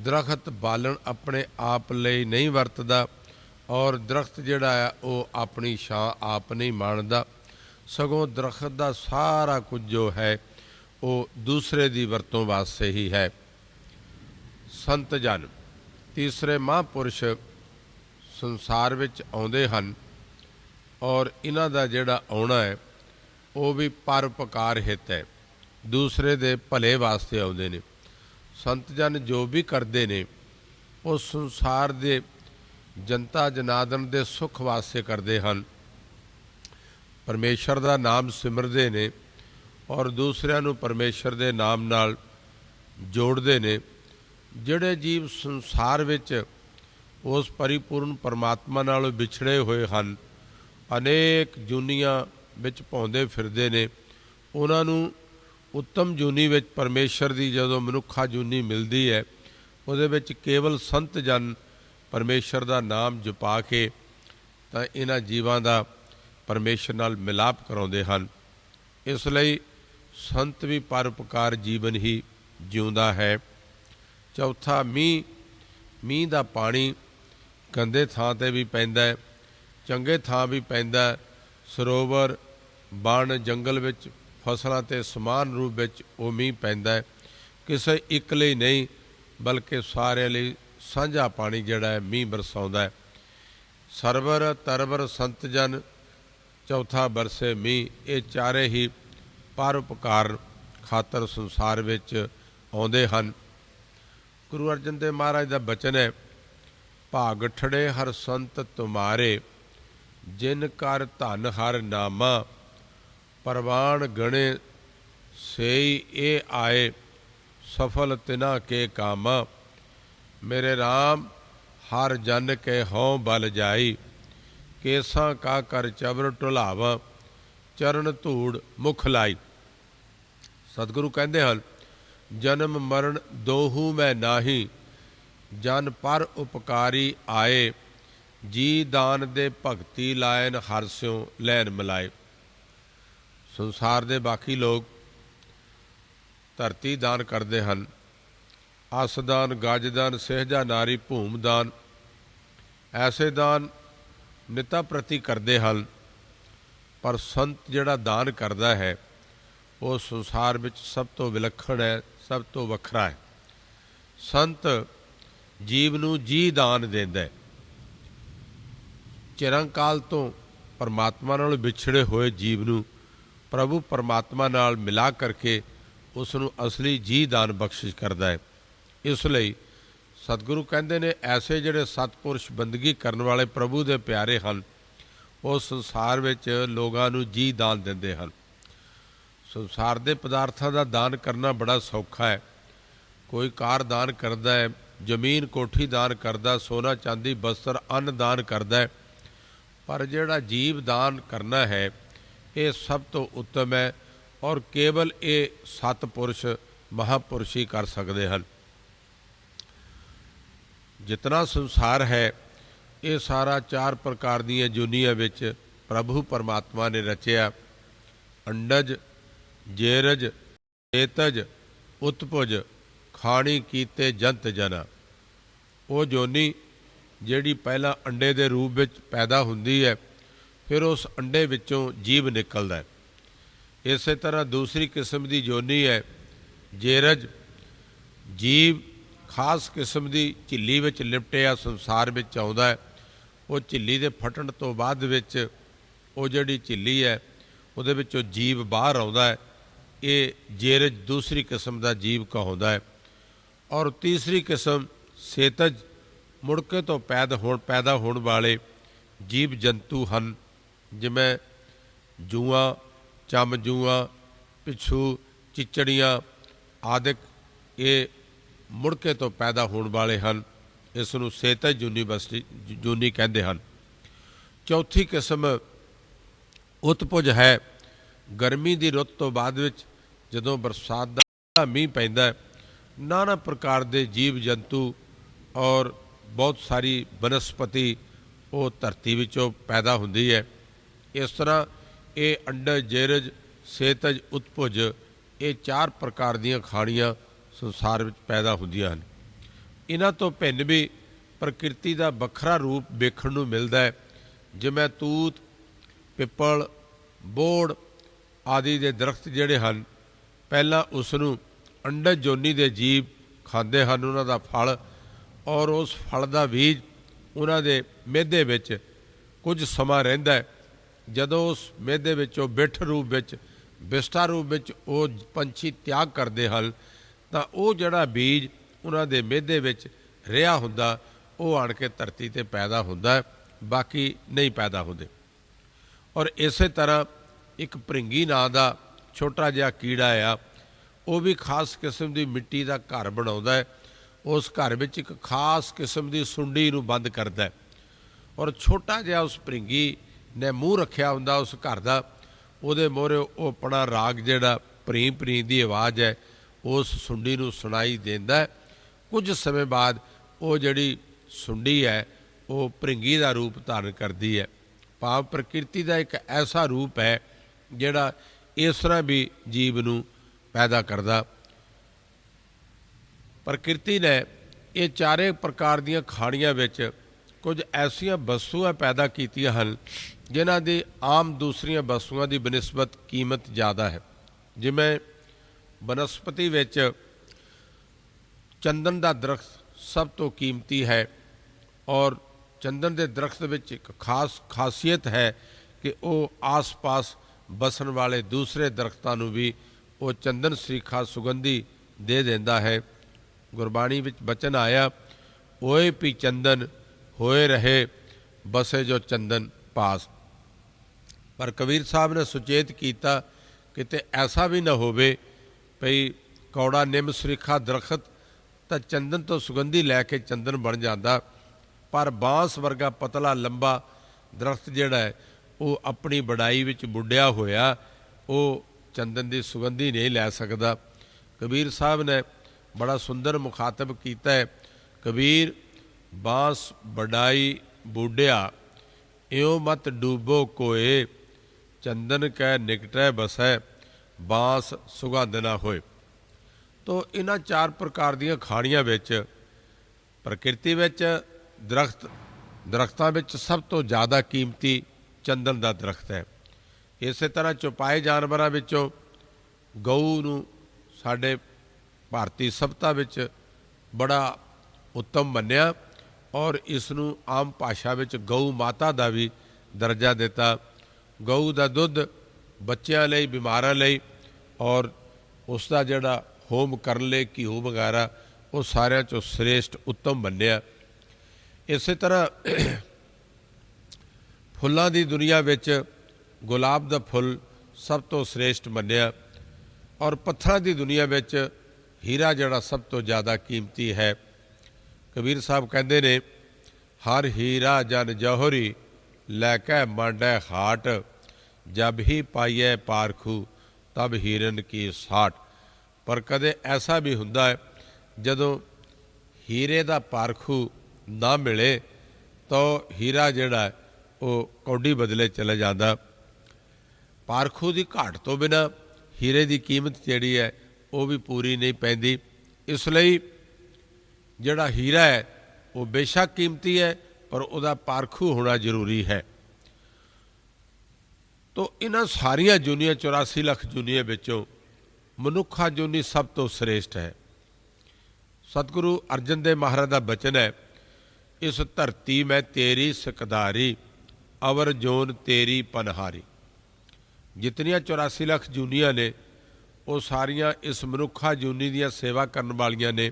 ਦਰਖਤ ਬਾਲਣ ਆਪਣੇ ਆਪ ਲਈ ਨਹੀਂ ਵਰਤਦਾ ਔਰ ਦਰਖਤ ਜਿਹੜਾ ਆ ਉਹ ਆਪਣੀ ਛਾਂ ਆਪ ਨਹੀਂ ਮਾਣਦਾ, ਸਗੋਂ ਦਰਖਤ ਦਾ ਸਾਰਾ ਕੁਝ ਜੋ ਹੈ ਉਹ ਦੂਸਰੇ ਦੀ ਵਰਤੋਂ ਵਾਸਤੇ ਹੀ ਹੈ। ਸੰਤ ਜਨ ਤੀਸਰੇ ਮਹਾਂਪੁਰਸ਼ ਸੰਸਾਰ ਵਿੱਚ ਆਉਂਦੇ ਹਨ ਔਰ ਇਹਨਾਂ ਦਾ ਜਿਹੜਾ ਆਉਣਾ ਹੈ ਉਹ ਵੀ ਪਰਉਪਕਾਰ ਹਿੱਤ ਹੈ, ਦੂਸਰੇ ਦੇ ਭਲੇ ਵਾਸਤੇ ਆਉਂਦੇ ਨੇ। ਸੰਤ ਜਨ ਜੋ ਵੀ ਕਰਦੇ ਨੇ ਉਹ ਸੰਸਾਰ ਦੇ ਜਨਤਾ ਜਨਾਰਦਨ ਦੇ ਸੁੱਖ ਵਾਸਤੇ ਕਰਦੇ ਹਨ, ਪਰਮੇਸ਼ਰ ਦਾ ਨਾਮ ਸਿਮਰਦੇ ਨੇ ਔਰ ਦੂਸਰਿਆਂ ਨੂੰ ਪਰਮੇਸ਼ਰ ਦੇ ਨਾਮ ਨਾਲ ਜੋੜਦੇ ਨੇ। ਜਿਹੜੇ ਜੀਵ ਸੰਸਾਰ ਵਿੱਚ ਉਸ ਪਰਿਪੂਰਨ ਪਰਮਾਤਮਾ ਨਾਲੋਂ ਵਿਛੜੇ ਹੋਏ ਹਨ, ਅਨੇਕ ਜੂਨੀਆਂ ਵਿੱਚ ਭੌਂਦੇ ਫਿਰਦੇ ਨੇ, ਉਹਨਾਂ ਨੂੰ ਉੱਤਮ ਜੂਨੀ ਵਿੱਚ ਪਰਮੇਸ਼ਰ ਦੀ ਜਦੋਂ ਮਨੁੱਖਾ ਜੂਨੀ ਮਿਲਦੀ ਹੈ ਉਹਦੇ ਵਿੱਚ ਕੇਵਲ ਸੰਤ ਜਨ ਪਰਮੇਸ਼ਰ ਦਾ ਨਾਮ ਜਪਾ ਕੇ ਤਾਂ ਇਹਨਾਂ ਜੀਵਾਂ ਦਾ ਪਰਮੇਸ਼ਰ ਨਾਲ ਮਿਲਾਪ ਕਰਾਉਂਦੇ ਹਨ। ਇਸ ਲਈ ਸੰਤ ਵੀ ਪਰਉਪਕਾਰ ਜੀਵਨ ਹੀ ਜਿਉਂਦਾ ਹੈ। ਚੌਥਾ ਮੀਂਹ ਦਾ ਪਾਣੀ ਗੰਦੇ ਥਾਂ 'ਤੇ ਵੀ ਪੈਂਦਾ ਹੈ, ਚੰਗੇ ਥਾਂ ਵੀ ਪੈਂਦਾ, ਸਰੋਵਰ ਬਣ ਜੰਗਲ ਵਿੱਚ ਫਸਲਾਂ 'ਤੇ ਸਮਾਨ ਰੂਪ ਵਿੱਚ ਉਹ ਮੀਂਹ ਪੈਂਦਾ ਹੈ। ਕਿਸੇ ਇੱਕ ਲਈ ਨਹੀਂ ਬਲਕਿ ਸਾਰਿਆਂ ਲਈ ਸਾਂਝਾ ਪਾਣੀ ਜਿਹੜਾ ਹੈ ਮੀਂਹ ਬਰਸਾਉਂਦਾ ਹੈ। ਸਰਵਰ ਤਰਵਰ ਸੰਤ ਜਨ, ਚੌਥਾ ਬਰਸੇ ਮੀਂਹ, ਇਹ ਚਾਰੇ ਹੀ ਪਰਉਪਕਾਰ ਖਾਤਰ ਸੰਸਾਰ ਵਿੱਚ ਆਉਂਦੇ ਹਨ। ਗੁਰੂ ਅਰਜਨ ਦੇਵ ਮਹਾਰਾਜ ਦਾ ਬਚਨ ਹੈ, ਭਾਗ ਠੜੇ ਹਰ ਸੰਤ ਤੁਮਾਰੇ, ਜਿਨ ਕਰ ਧਨ ਹਰ ਨਾਮਾ, ਪਰਵਾਨ ਗਣੇ ਸੇਈ ਇਹ ਆਏ, ਸਫਲ ਤਿਨਾ ਕੇ ਕਾਮਾ। ਮੇਰੇ ਰਾਮ ਹਰ ਜਨ ਕੇ ਹਉ ਬਲ ਜਾਈ, ਕੇਸਾਂ ਕਾ ਕਰ ਚਬਰ ਢੁਲਾਵਾ, ਚਰਨ ਧੂੜ ਮੁਖ ਲਾਈ। ਸਤਿਗੁਰੂ ਕਹਿੰਦੇ ਹਨ, ਜਨਮ ਮਰਨ ਦੋਹੂ ਮੈਂ ਨਾਹੀ, ਜਨ ਪਰ ਉਪਕਾਰੀ ਆਏ, ਜੀ ਦਾਨ ਦੇ ਭਗਤੀ ਲਾਇਨ ਹਰ ਸਿਉ ਲੈਨ ਮਿਲਾਏ। ਸੰਸਾਰ ਦੇ ਬਾਕੀ ਲੋਕ ਧਰਤੀ ਦਾਨ ਕਰਦੇ ਹਨ, ਅਸਦਾਨ, ਗਜਦਾਨ, ਸਹਿਜਾ ਨਾਰੀ, ਭੂਮ ਦਾਨ, ਐਸੇ ਦਾਨ ਨਿਤਾ ਪ੍ਰਤੀ ਕਰਦੇ ਹਨ। ਪਰ ਸੰਤ ਜਿਹੜਾ ਦਾਨ ਕਰਦਾ ਹੈ ਉਹ ਸੰਸਾਰ ਵਿੱਚ ਸਭ ਤੋਂ ਵਿਲੱਖਣ ਹੈ, ਸਭ ਤੋਂ ਵੱਖਰਾ ਹੈ। ਸੰਤ ਜੀਵ ਨੂੰ ਜੀ ਦਾਨ ਦਿੰਦਾ ਹੈ। ਚਿਰੰਕਾਲ ਤੋਂ ਪਰਮਾਤਮਾ ਨਾਲ ਵਿਛੜੇ ਹੋਏ ਜੀਵ ਨੂੰ ਪ੍ਰਭੂ ਪਰਮਾਤਮਾ ਨਾਲ ਮਿਲਾ ਕਰਕੇ ਉਸ ਨੂੰ ਅਸਲੀ ਜੀ ਦਾਨ ਬਖਸ਼ਿਸ਼ ਕਰਦਾ ਹੈ। ਇਸ ਲਈ ਸਤਿਗੁਰੂ ਕਹਿੰਦੇ ਨੇ, ਐਸੇ ਜਿਹੜੇ ਸਤਪੁਰਸ਼ ਬੰਦਗੀ ਕਰਨ ਵਾਲੇ ਪ੍ਰਭੂ ਦੇ ਪਿਆਰੇ ਹਨ ਉਹ ਸੰਸਾਰ ਵਿੱਚ ਲੋਕਾਂ ਨੂੰ ਜੀ ਦਾਨ ਦਿੰਦੇ ਹਨ। ਸੰਸਾਰ ਦੇ ਪਦਾਰਥਾਂ ਦਾ ਦਾਨ ਕਰਨਾ ਬੜਾ ਸੌਖਾ ਹੈ। ਕੋਈ ਕਾਰ ਦਾਨ ਕਰਦਾ ਹੈ, ਜ਼ਮੀਨ ਕੋਠੀ ਦਾਨ ਕਰਦਾ, ਸੋਨਾ ਚਾਂਦੀ ਬਸਤਰ ਅੰਨ ਦਾਨ ਕਰਦਾ ਹੈ, ਪਰ ਜਿਹੜਾ ਜੀਵ ਦਾਨ ਕਰਨਾ ਹੈ ਇਹ ਸਭ ਤੋਂ ਉੱਤਮ ਹੈ ਔਰ ਕੇਵਲ ਇਹ ਸਤਪੁਰਸ਼ ਮਹਾਂਪੁਰਸ਼ ਹੀ ਕਰ ਸਕਦੇ ਹਨ। ਜਿਤਨਾ ਸੰਸਾਰ ਹੈ ਇਹ ਸਾਰਾ ਚਾਰ ਪ੍ਰਕਾਰ ਦੀਆਂ ਜੂਨੀਆਂ ਵਿੱਚ ਪ੍ਰਭੂ ਪਰਮਾਤਮਾ ਨੇ ਰਚਿਆ। ਅੰਡਜ, ਜੇਰਜ, ਚੇਤਜ, ਉਤਪੁਜ, ਖਾਣੀ ਕੀਤੇ ਜੰਤ ਜਨਾ। ਉਹ ਜੋਨੀ ਜਿਹੜੀ ਪਹਿਲਾਂ ਅੰਡੇ ਦੇ ਰੂਪ ਵਿੱਚ ਪੈਦਾ ਹੁੰਦੀ ਹੈ, ਫਿਰ ਉਸ ਅੰਡੇ ਵਿੱਚੋਂ ਜੀਵ ਨਿਕਲਦਾ ਹੈ। ਇਸੇ ਤਰ੍ਹਾਂ ਦੂਸਰੀ ਕਿਸਮ ਦੀ ਜੋਨੀ ਹੈ ਜੇਰਜ, ਜੀਵ ਖਾਸ ਕਿਸਮ ਦੀ ਝਿੱਲੀ ਵਿੱਚ ਲਿਪਟਿਆ ਸੰਸਾਰ ਵਿੱਚ ਆਉਂਦਾ ਹੈ। ਉਹ ਝਿੱਲੀ ਦੇ ਫਟਣ ਤੋਂ ਬਾਅਦ ਵਿੱਚ ਉਹ ਜਿਹੜੀ ਝਿੱਲੀ ਹੈ ਉਹਦੇ ਵਿੱਚੋਂ ਜੀਵ ਬਾਹਰ ਆਉਂਦਾ ਹੈ। ਇਹ ਜੇਰਜ ਦੂਸਰੀ ਕਿਸਮ ਦਾ ਜੀਵ ਕਹਾਉਂਦਾ ਹੈ। ਔਰ ਤੀਸਰੀ ਕਿਸਮ ਸੇਤਜ, ਮੁੜਕੇ ਤੋਂ ਪੈਦਾ ਹੋਣ ਵਾਲੇ ਜੀਵ ਜੰਤੂ ਹਨ, ਜਿਵੇਂ ਜੂਆਂ, ਚਮਜੂਆਂ, ਪਿੱਛੂ, ਚਿਚੜੀਆਂ ਆਦਿਕ। ਇਹ ਮੁੜਕੇ ਤੋਂ ਪੈਦਾ ਹੋਣ ਵਾਲੇ ਹਨ। ਇਸ ਨੂੰ ਸੇਤਜ ਜੂਨੀ ਕਹਿੰਦੇ ਹਨ। ਚੌਥੀ ਕਿਸਮ ਉਤਪੁਜ ਹੈ। ਗਰਮੀ ਦੀ ਰੁੱਤ ਤੋਂ ਬਾਅਦ ਵਿੱਚ ਜਦੋਂ ਬਰਸਾਤ ਦਾ ਮੀਂਹ ਪੈਂਦਾ, ਨਾਨਾ ਪ੍ਰਕਾਰ ਦੇ ਜੀਵ ਜੰਤੂ ਔਰ ਬਹੁਤ ਸਾਰੀ ਬਨਸਪਤੀ ਉਹ ਧਰਤੀ ਵਿੱਚੋਂ ਪੈਦਾ ਹੁੰਦੀ ਹੈ। ਇਸ ਤਰ੍ਹਾਂ ਇਹ ਅੰਡਜ, ਜੇਰਜ, ਸੇਤਜ, ਉਤਪੁਜ, ਇਹ ਚਾਰ ਪ੍ਰਕਾਰ ਦੀਆਂ ਖਾਣੀਆਂ ਸੰਸਾਰ ਵਿੱਚ ਪੈਦਾ ਹੁੰਦੀਆਂ ਹਨ। इन्हां तो भिन्न भी प्रकृति का वखरा रूप वेखण नूं मिलदा है। जिवें तूत, पिपल, बोड़ आदि दे दरख्त जिहड़े हन, पहलां उसनूं अंडज जोनी दे जीव खांदे हन, उन्हां दा फल, और उस फल का बीज उन्हां दे मिहदे विच कुछ सਮਾं रहिंदा है। जदों उस मिहदे विचों बिठ रूप विच, विष्ठा रूप विच वो पंछी त्याग करते हैं, तो वो जिहड़ा बीज उन्हां दे मिहदे विच रिहा हुंदा, वो आण के धरती ते पैदा हुंदा है, बाकी नहीं पैदा होंदे। और इस तरह एक भृंगी नां दा छोटा जिहा कीड़ा आ, वो भी खास किस्म की मिट्टी का घर बनाउंदा है। उस घर विच एक खास किस्म की सुंडी नूं बंद करदा है, और छोटा जिहा उस भृंगी ने मूँह रखिया हुंदा उस घर का, उहदे मोहरे वो अपना राग जिहड़ा भरीं भरीं दी आवाज़ है उस सुंडी नूं सुनाई देंदा है। कुछ समय बाद वो जिहड़ी सुंडी है वो भृंगी का रूप धारण करती है। भाव प्रकृति का एक ऐसा रूप है जिहड़ा इस तरह भी जीव नूं पैदा करदा। प्रकृति ने ये चारे प्रकार दीयां खाणियां विच कुछ ऐसियां वस्तुआं पैदा कीतियां हन जिन्हां दी आम दूसरियां वस्तुआं दी बनिस्बत कीमत ज़्यादा है। जिवें बनस्पति विच चंदन का दरख्त सब तो कीमती है, और चंदन के दरख्त विच एक खास खासियत है कि वो आस पास बसन वाले दूसरे दरख्तां नूं भी वो चंदन सरीखा सुगंधी दे देंदा है। गुरबाणी विच बचन आया, ओए पी चंदन होए रहे बसे जो चंदन पास। पर कबीर साहब ने सुचेत किया किते ऐसा भी ना होवे भई कौड़ा निम सरीखा दरख्त तो चंदन तो सुगंधी लैके चंदन बन जाता, पर बांस वर्गा पतला लंबा दरख्त जिहड़ा है वो अपनी बड़ाई विच बुढ़िया होया वो चंदन की सुगंधी नहीं लै सकता। कबीर साहब ने बड़ा सुंदर मुखातब किया है, कबीर बांस बड़ाई बूढ़िया इयों मत डूबो कोए, चंदन कै निकटै बसै बांस सुगंध ना होए। तो इन्हां चार प्रकार दीयां खाणियां विच प्रकृति विच दरख्तां विच सब तो ज़्यादा कीमती चंदन का दरख्त है। इस तरह चौपाए जानवरां विचों गऊ नूं साडे भारती सभ्यता विच बड़ा उत्तम मन्निया, और इसनूं आम भाषा विच गऊ माता का भी दर्जा दिता। गऊ का दुध बच्चों लई, बीमारां लई, और उसका जिहड़ा होम करन लई घीओ वगैरह वो सारियां चों श्रेष्ठ उत्तम मन्निया। इस तरह फुल्लां दी दुनिया विच गुलाब का फुल सब तो श्रेष्ठ मन्निया, और पत्थरां दी दुनिया विच हीरा जिहड़ा सब तो ज़्यादा कीमती है। कबीर साहब कहते ने, हर हीरा जन जौहरी लैकै मांडै हाट, जब ही पाइए पारखू तब हीरन की साठ। पर कदे ऐसा भी हुंदा है जदों हीरे का पारखू ना मिले तो हीरा जिहड़ा है वो कौडी बदले चले जाता। पारखू की घाट तो बिना हीरे की कीमत जिहड़ी है वो भी पूरी नहीं पैंदी। इसलिए जिहड़ा हीरा है वो बेशक कीमती है, पर उसका पारखू होना जरूरी है। तो इन्हां सारिया जूनिया 84 लाख जूनिया विचों मनुखा जूनी सब तो श्रेष्ठ है। सतगुरु अर्जन देव महाराज का बचन है, इस धरती में तेरी सकदारी अवर जोन तेरी पनहारी। जितनियां 84 लाख जूनिया ने वो सारिया इस मनुखा जूनी दियां सेवा करन वालियां ने।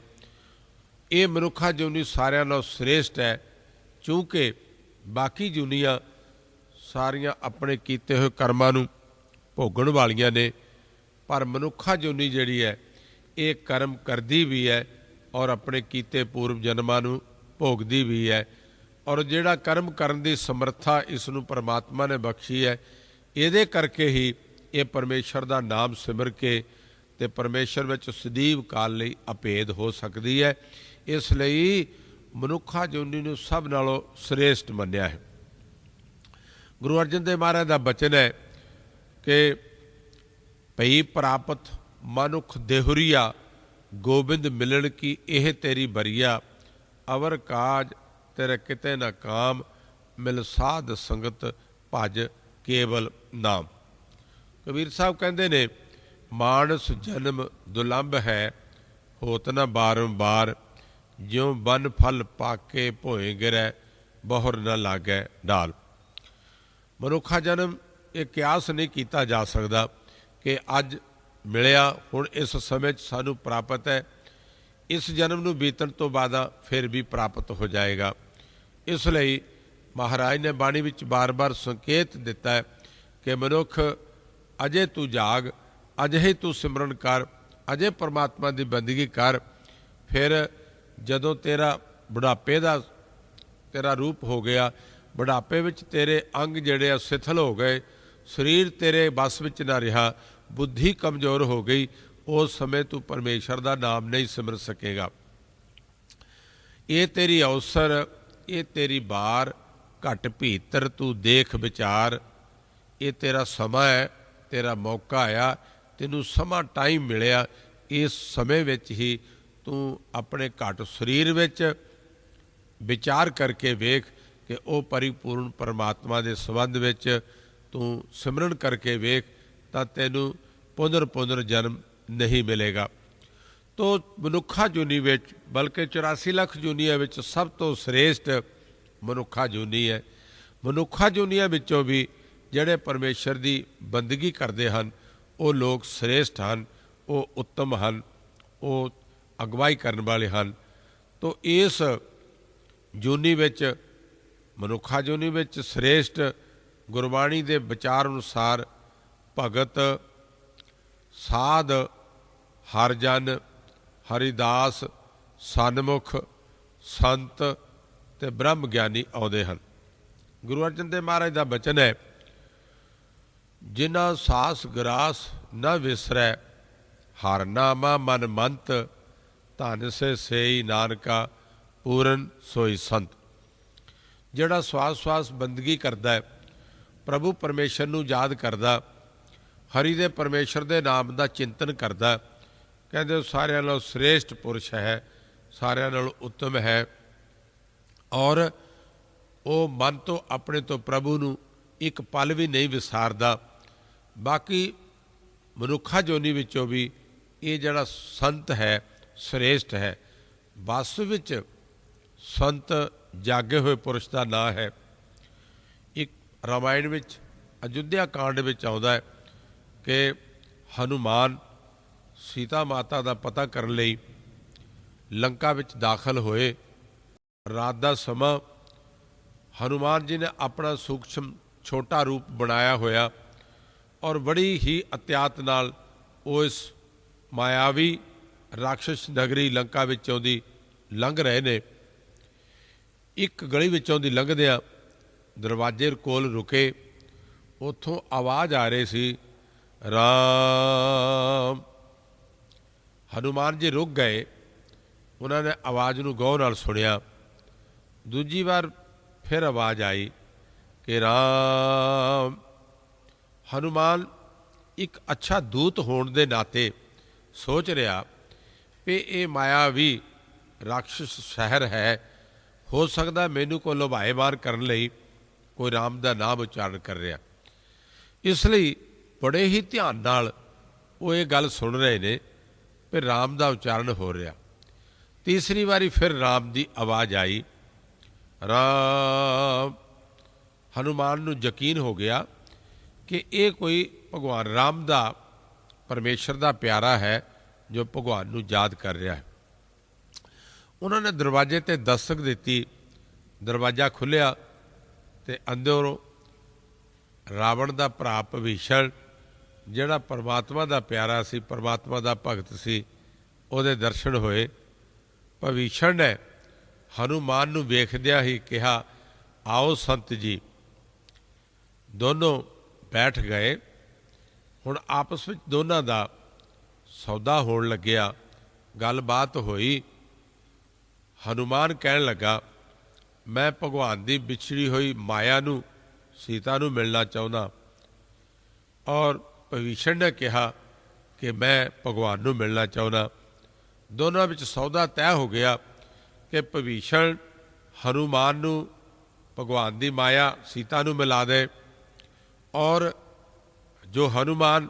ये मनुखा जूनी सारियां नालों श्रेष्ठ है, क्योंकि बाकी जूनियां सारियां अपने कीते हुए कर्मां नूं भोगण वालियां ने, पर मनुखा जूनी जिहड़ी है ये कर्म करदी भी है और अपने कीते पूर्व जन्मां नूं भोगदी भी है। और जिहड़ा कर्म करन दी समर्था इसनूं परमात्मा ने बख्शी है, इहदे करके ही ये परमेश्वर का नाम सिमर के ते परमेश्वर विच सदैव काल लई अभेद हो सकती है। इसलिए मनुखा जूनी नूं सब नालों श्रेष्ठ मन्निया है। गुरु अर्जन देव महाराज का बचन है कि भई प्रापत मनुख देहुरिया, गोबिंद मिलन की यह तेरी बरिया, अवर काज तेरे किते न काम, मिल साध संगत भज केवल नाम। कबीर साहब कहते ने मानस जन्म दुलंभ है, होत न बारंबार, ज्यों बन फल पाके भोए गिरै, बहुर न लागै डाल। मनुखा जन्म ये कियास नहीं किया जा सकता कि अज मिलिया हुण इस समय सानू प्राप्त है, इस जन्म नूं बीतण तो बाद फिर भी प्राप्त हो जाएगा। इसलिए महाराज ने बाणी विच बार बार संकेत दिता है कि मनुख अजे तू जाग, अजे ही तू सिमरन कर, अजे परमात्मा की बंदगी कर, फिर जदों तेरा बुढ़ापे का तेरा रूप हो गया, बुढ़ापे विच तेरे अंग जिहड़े शिथिल हो गए, शरीर तेरे बस विच ना रहा, बुद्धि कमज़ोर हो गई, उस समय तू परमेश्वर का नाम नहीं सिमर सकेगा। ये तेरी अवसर, ये तेरी बार, घट भीतर तू देख विचार, ये तेरा समा है, तेरा मौका आया, तेनू समा टाइम मिलिया, इस समय विच ही तू अपने घट शरीर विच विचार करके वेख कि वह परिपूर्ण परमात्मा के संबंध विच तू सिमरन करके वेख, तो तेनू पुनर जन्म नहीं मिलेगा। तो मनुखा जूनी विच, बल्कि 84 लाख जूनिया विच सब तो श्रेष्ठ मनुखा जूनी है। मनुखा जूनिया विचों भी जिहड़े परमेश्वर की बंदगी करते हैं वो लोग श्रेष्ठ हैं, वो उत्तम हैं, वो अगवाई करने वाले हैं। तो इस जूनी विच, मनुखा जूनी विच श्रेष्ठ गुरबाणी के विचार अनुसार भगत, साध, हरजन, हरिदास, सन्मुख, संत ते ब्रह्म ज्ञानी आउंदे हन। गुरु अर्जन देव महाराज का बचन है, जिन्ना सास ग्रास न विसरै, हर नामा मन मंत, धन से सेई नानका पूरन सोई संत। जिहड़ा स्वास स्वास बंदगी करता है, प्रभु परमेश्वर नूं याद करदा, हरि दे परमेश्वर दे नाम का चिंतन करदा, कहते सारिਆਂ नालों श्रेष्ठ पुरुष है, सारिਆਂ नालों उत्तम है, और वो मन तो अपने तो प्रभु नूं एक पल भी नहीं विसारदा। बाकी मनुखा जोनी विचों भी ये जड़ा संत है श्रेष्ठ है। वास्तव विच संत जागे हुए पुरुष का नाम है। एक रामायण विच अयोध्या कांड विच आउंदा है कि हनुमान सीता माता का पता करने लई लंका विच दाखल होए। रात का समा हनुमान जी ने अपना सूक्ष्म छोटा रूप बनाया होया और बड़ी ही अत्यात नाल उस मायावी राक्षस नगरी लंका विचों दी लंघ रहे ने। एक गली विचों दी लंघदियां दरवाजे कोल रुके, उथों आवाज़ आ रही सी, राम। हनुमान जी रुक गए, उन्होंने आवाज़ नूं गौर नाल सुनिया। दूजी बार फिर आवाज़ आई कि राम। हनुमान एक अच्छा दूत होने के नाते सोच रहा कि ये मायावी राक्षस शहर है, हो सकता मैनू को लुभाएमान करने लई कोई राम का नाम उच्चारण कर रहा। इसलिए बड़े ही ध्यान नाल वो ये गल सुन रहे ने कि राम का उच्चारण हो रहा। तीसरी बारी फिर राम की आवाज़ आई, राम। हनुमान नूं यकीन हो गया कि ये कोई भगवान राम का परमेश्वर का प्यारा है जो भगवान नूं याद कर रहा है। उन्होंने दरवाजे ते दस्तक दी, दरवाजा खुलिया ते अंदरों रावण का भरा भविष्ण जिहड़ा परमात्मा का प्यारा सी, परमात्मा का भगत सी, उहदे दर्शन होए। भविष्ण ने हनुमान नूं वेखदिया ही कहा, आओ संत जी। दोनों बैठ गए। हुण आपस में दोनों का सौदा होण लग्या, गलबात होई। हनुमान कहन लगा, मैं भगवान की बिछड़ी हुई माया नूं, सीता नूं मिलना चाहुंदा। और भविष्ण ने कहा कि मैं भगवान नूं मिलना चाहुंदा। दोनों विच सौदा तय हो गया कि भविषण हनुमान नूं भगवान की माया सीता नूं मिला दे और जो हनुमान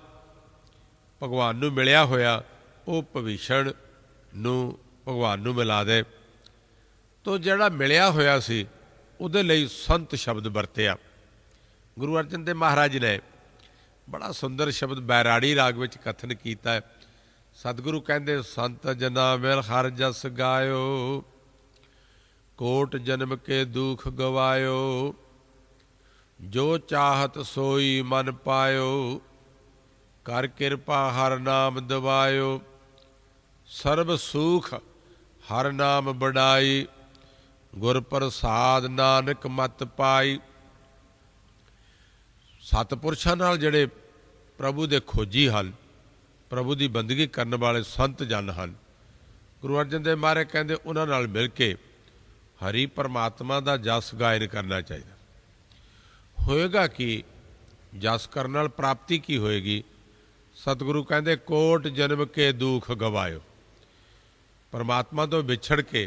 भगवान नूं मिलिया होया वो भविषण नूं भगवान नूं मिला दे। तो जिहड़ा मिलिया होया सी उहदे लई संत शब्द वरतिया। गुरु अर्जन देव महाराज ने बड़ा सुंदर शब्द बैराड़ी राग विच कथन कीता है। सतगुरु कहंदे संत जना मिल हर जस गायो, कोट जन्म के दुख गवायो, जो चाहत सोई मन पायो, कर किरपा हर नाम दवायो, सर्व सुख हर नाम बड़ाई, गुर प्रसाद नानक मत पाई। सतपुरुषां नाल जिहड़े प्रभु दे खोजी हन, प्रभु की बंदगी करने वाले संत जन हैं, गुरु अर्जन देव महाराज कहते उन्हां नाल मिल के हरि परमात्मा का जस गायन करना चाहिए। होएगा कि जस करने नाल प्राप्ति की होएगी? सतगुरु कहते कोट जन्म के दुख गवायो। परमात्मा तो विछड़ के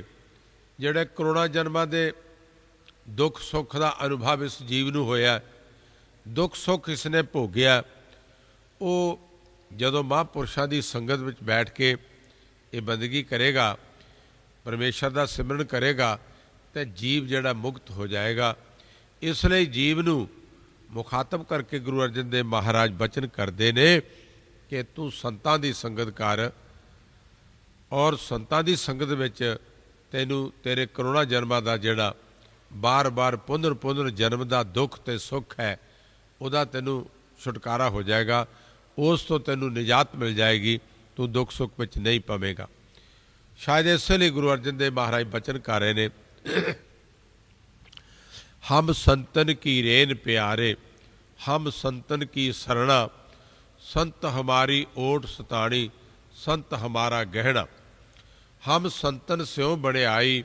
जिहड़े करोड़ां जन्मां दे दुख सुख का अनुभव इस जीव नूं होया, दुख सुख इसने भोगिया, वो जदों महापुरुषों की संगत में बैठ के ये बंदगी करेगा, परमेश्वर का सिमरन करेगा, तो जीव जिहड़ा मुक्त हो जाएगा। इसलिए जीव नूं मुखातब करके गुरु अर्जन देव महाराज बचन करते ने कि तू संतां दी संगत कर और संतां दी संगत विच तैनूं तेरे करोड़ां जन्मां दा जिहड़ा बार बार पुनर पुनर जन्म का दुख ते सुख है उहदा तैनूं छुटकारा हो जाएगा, उस तो तैनूं निजात मिल जाएगी, तू दुख सुख विच नहीं पवेगा। शायद इसलिए गुरु अर्जन देव महाराज बचन कर रहे ने हम संतन की रेन प्यारे, हम संतन की शरणा, संत हमारी ओट सताणी, संत हमारा गहना। हम संतन स्यों बड़े आई,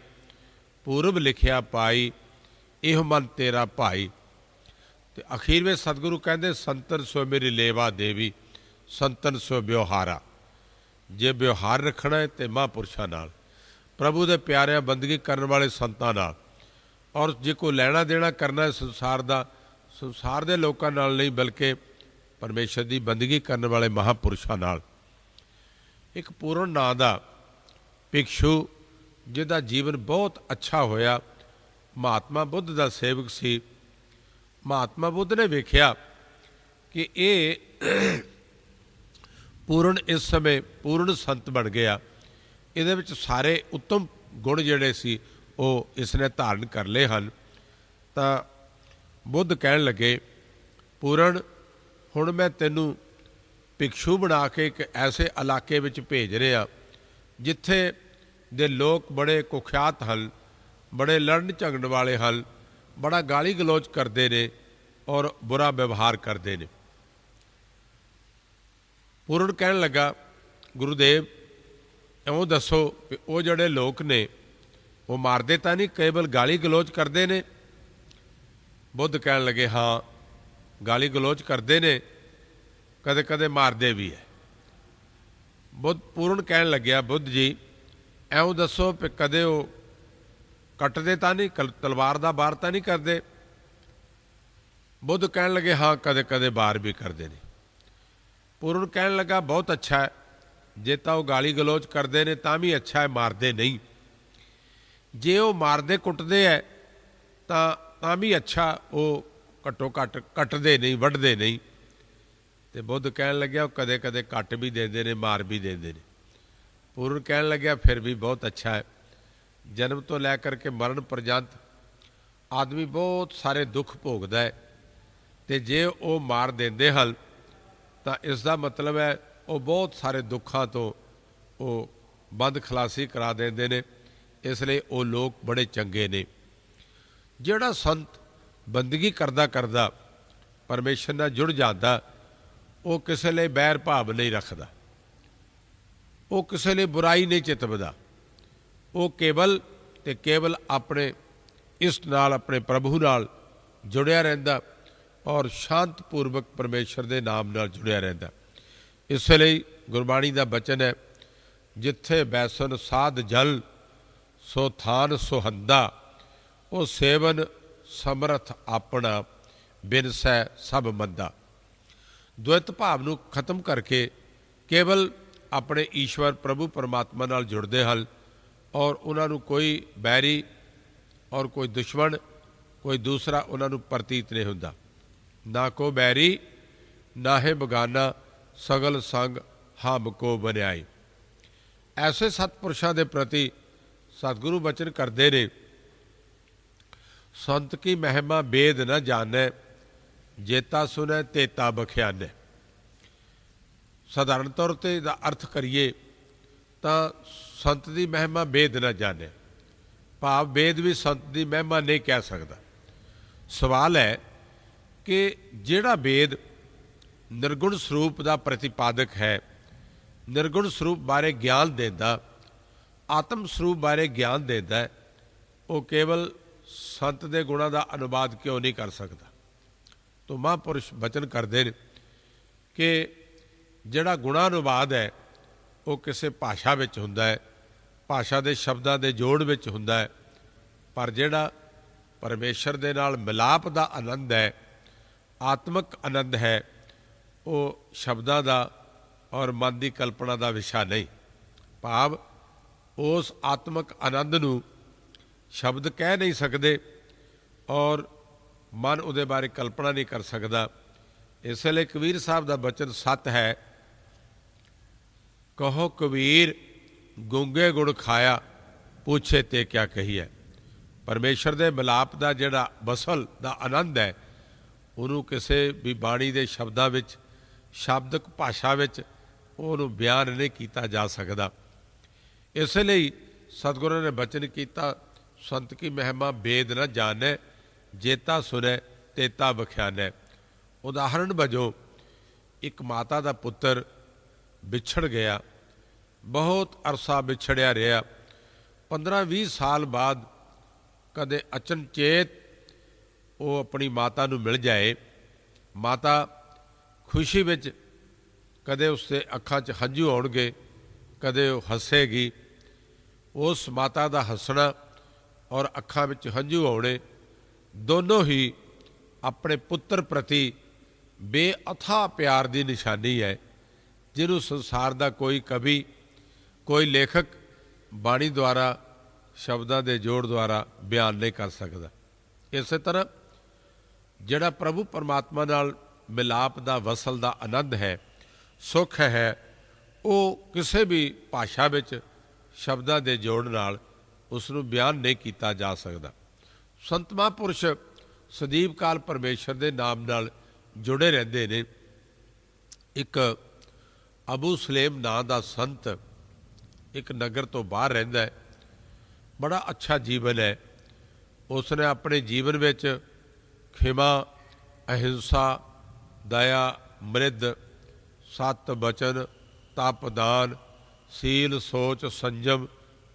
पूरब लिखिया पाई, इह मन तेरा भाई। तो अखीर में सतगुरु कहते संतन सो मेरी लेवा देवी, संतन सो व्यवहारा। जे व्यवहार रखना है तो महापुरुषों नाल, प्रभु के प्यारिया बंदगी करने वाले संतां नाल, और जे कोई लैना देना करना है संसार का, संसार के लोगों नाल नहीं बल्कि परमेश्वर की बंदगी करने वाले महापुरुषों नाल। एक पूर्ण नां दा भिक्षु जिहदा जीवन बहुत अच्छा होया, महात्मा बुद्ध का सेवक सी। महात्मा बुद्ध ने वेख्या कि ये पूर्ण इस समय पूर्ण संत बन गया, इहदे विच सारे उत्तम गुण जिहड़े सी वो इसने धारण कर लए हन। तां बुद्ध कहण लगे पूर्ण हुण मैं तैनूं भिक्षु बना के एक ऐसे इलाके विच भेज रहा जिथे दे लोग बड़े कुख्यात हन, बड़े लड़न झगड़न वाले हन, बड़ा गाली गलोच करते हैं और बुरा व्यवहार करते हैं। पूर्ण कहन लगा गुरुदेव इउं दसो कि वो जड़े लोग ने वो मारते तो नहीं, केवल गाली गलोच करते हैं? बुद्ध कहन लगे हाँ गाली गलोच करते हैं, कदे कदे मारते भी है। बुद्ध पूर्ण कहन लग्या बुद्ध जी इउं दसो कि कदे वो कटते तो नहीं, तलवार का वार तो नहीं करते? बुद्ध कहन लगे हाँ कदे कदे वार भी करते हैं। पूर्ण कहन लगा बहुत अच्छा है, जे तो गाली गलोच करते हैं तो भी अच्छा है, मारते नहीं। जे वो मारते कुटते है तो भी अच्छा, वो घट्टो घट कटते नहीं, वढ़ते नहीं। तो बुद्ध कहन लग्या कदे कदे कट भी देंदे ने, मार भी देंदे ने। पूर्ण कहन लग्या फिर भी बहुत अच्छा है, जन्म तो लैकर के मरण पर्यंत आदमी बहुत सारे दुख भोगदा है, तो जे वो मार देंदे हन तो इसका मतलब है वो बहुत सारे दुखों तो वो बंद खलासी करा देंदे ने। इसलिए वो लोग बड़े चंगे ने। जिहड़ा संत बंदगी करदा करदा परमेश्वर नाल जुड़ जाता, वो किसी लिए बैर भाव नहीं रखता, वो किसी लिए बुराई नहीं चितवदा, वो केवल ते केवल अपने इष्ट नाल, अपने प्रभु नाल जुड़िया रहिंदा और शांतपूर्वक परमेश्वर के नाम नाल जुड़िया रहिंदा। इसलिए गुरबाणी का बचन है जिथे बैसन साध जल, सो थान सुहंदा, वो सेवन समर्थ अपना, बिन सै सब मंदा। द्वैत भाव ਨੂੰ खत्म करके केवल अपने ईश्वर प्रभु परमात्मा नाल जुड़ते हैं और उन्होंने कोई बैरी और कोई दुश्मन कोई दूसरा उन्होंने प्रतीत नहीं होंदा। ना को बैरी ना है बगाना, सगल संग हम को बनियाई। ऐसे सतपुरुषों के प्रति सतगुरु बचन करते ने, संत की महिमा बेद न जाने, जेता सुने तेता बख्याने। साधारण तौर पर इसका अर्थ करिए तो संत की महिमा बेद न जाने, भाव बेद भी संत की महिमा नहीं कह सकता। सवाल है कि जिहड़ा बेद निर्गुण स्वरूप का प्रतिपादक है, निर्गुण स्वरूप बारे ज्ञान देता, आत्म स्वरूप बारे ज्ञान देता है, वो केवल संत के गुणों का अनुवाद क्यों नहीं कर सकता। तो महापुरुष बचन करते हैं कि जिहड़ा गुणानुवाद है वो किसी भाषा विच हुंदा है, भाषा के शब्दों के जोड़ विच हुंदा है, पर जिहड़ा परमेश्वर दे नाल मिलाप का आनंद है, आत्मक आनंद है, वो शब्दों का और मन की कल्पना का विषय नहीं। भाव उस आत्मक आनंद नूं शब्द कह नहीं सकते और मन उहदे बारे कल्पना नहीं कर सकता। इसलिए कबीर साहब का बचन सत है, कहो कबीर गूंगे गुण खाया, पूछे ते क्या कही है। परमेश्वर के मिलाप का जिहड़ा बसल का आनंद है, उन्होंने किसी भी बाणी के शब्दों में शब्दक भाषा में उन्होंने बयान नहीं किया जा सकता। इसलिए सतगुरु ने बचन किया, संत की महिमा बेद न जाने, जेता सुने तेता बख्याने। उदाहरण वजों एक माता का पुत्र विछड़ गया, बहुत अरसा विछड़िया रहा, 15-20 साल बाद कदे अचनचेत वो अपनी माता नूं मिल जाए, माता खुशी विच कदे उसके अखां च हंझू आउणगे, कदे वो हसेगी। उस माता का हसना और अखां विच हंझू आउणे दोनों ही अपने पुत्र प्रति बेअथाह प्यार की निशानी है, जिन्हों संसार का कोई कवि कोई लेखक बाणी द्वारा शब्दों के जोड़ द्वारा बयान नहीं कर सकता। इस तरह जिहड़ा प्रभु परमात्मा नाल मिलाप का वसल का आनंद है, सुख है, वो किसी भी भाषा विच शब्दों के जोड़ नाल उसनूं बयान नहीं किया जा सकता। संत महापुरुष सदीप काल परमेश्वर के नाम नाल जुड़े रहते हैं। एक अबू सलेम नां का संत एक नगर तो बाहर रहिंदा है, बड़ा अच्छा जीवन है। उसने अपने जीवन में खिमा, अहिंसा, दया, मृद, सत बचन, तप, दान, सील, सोच, संजम,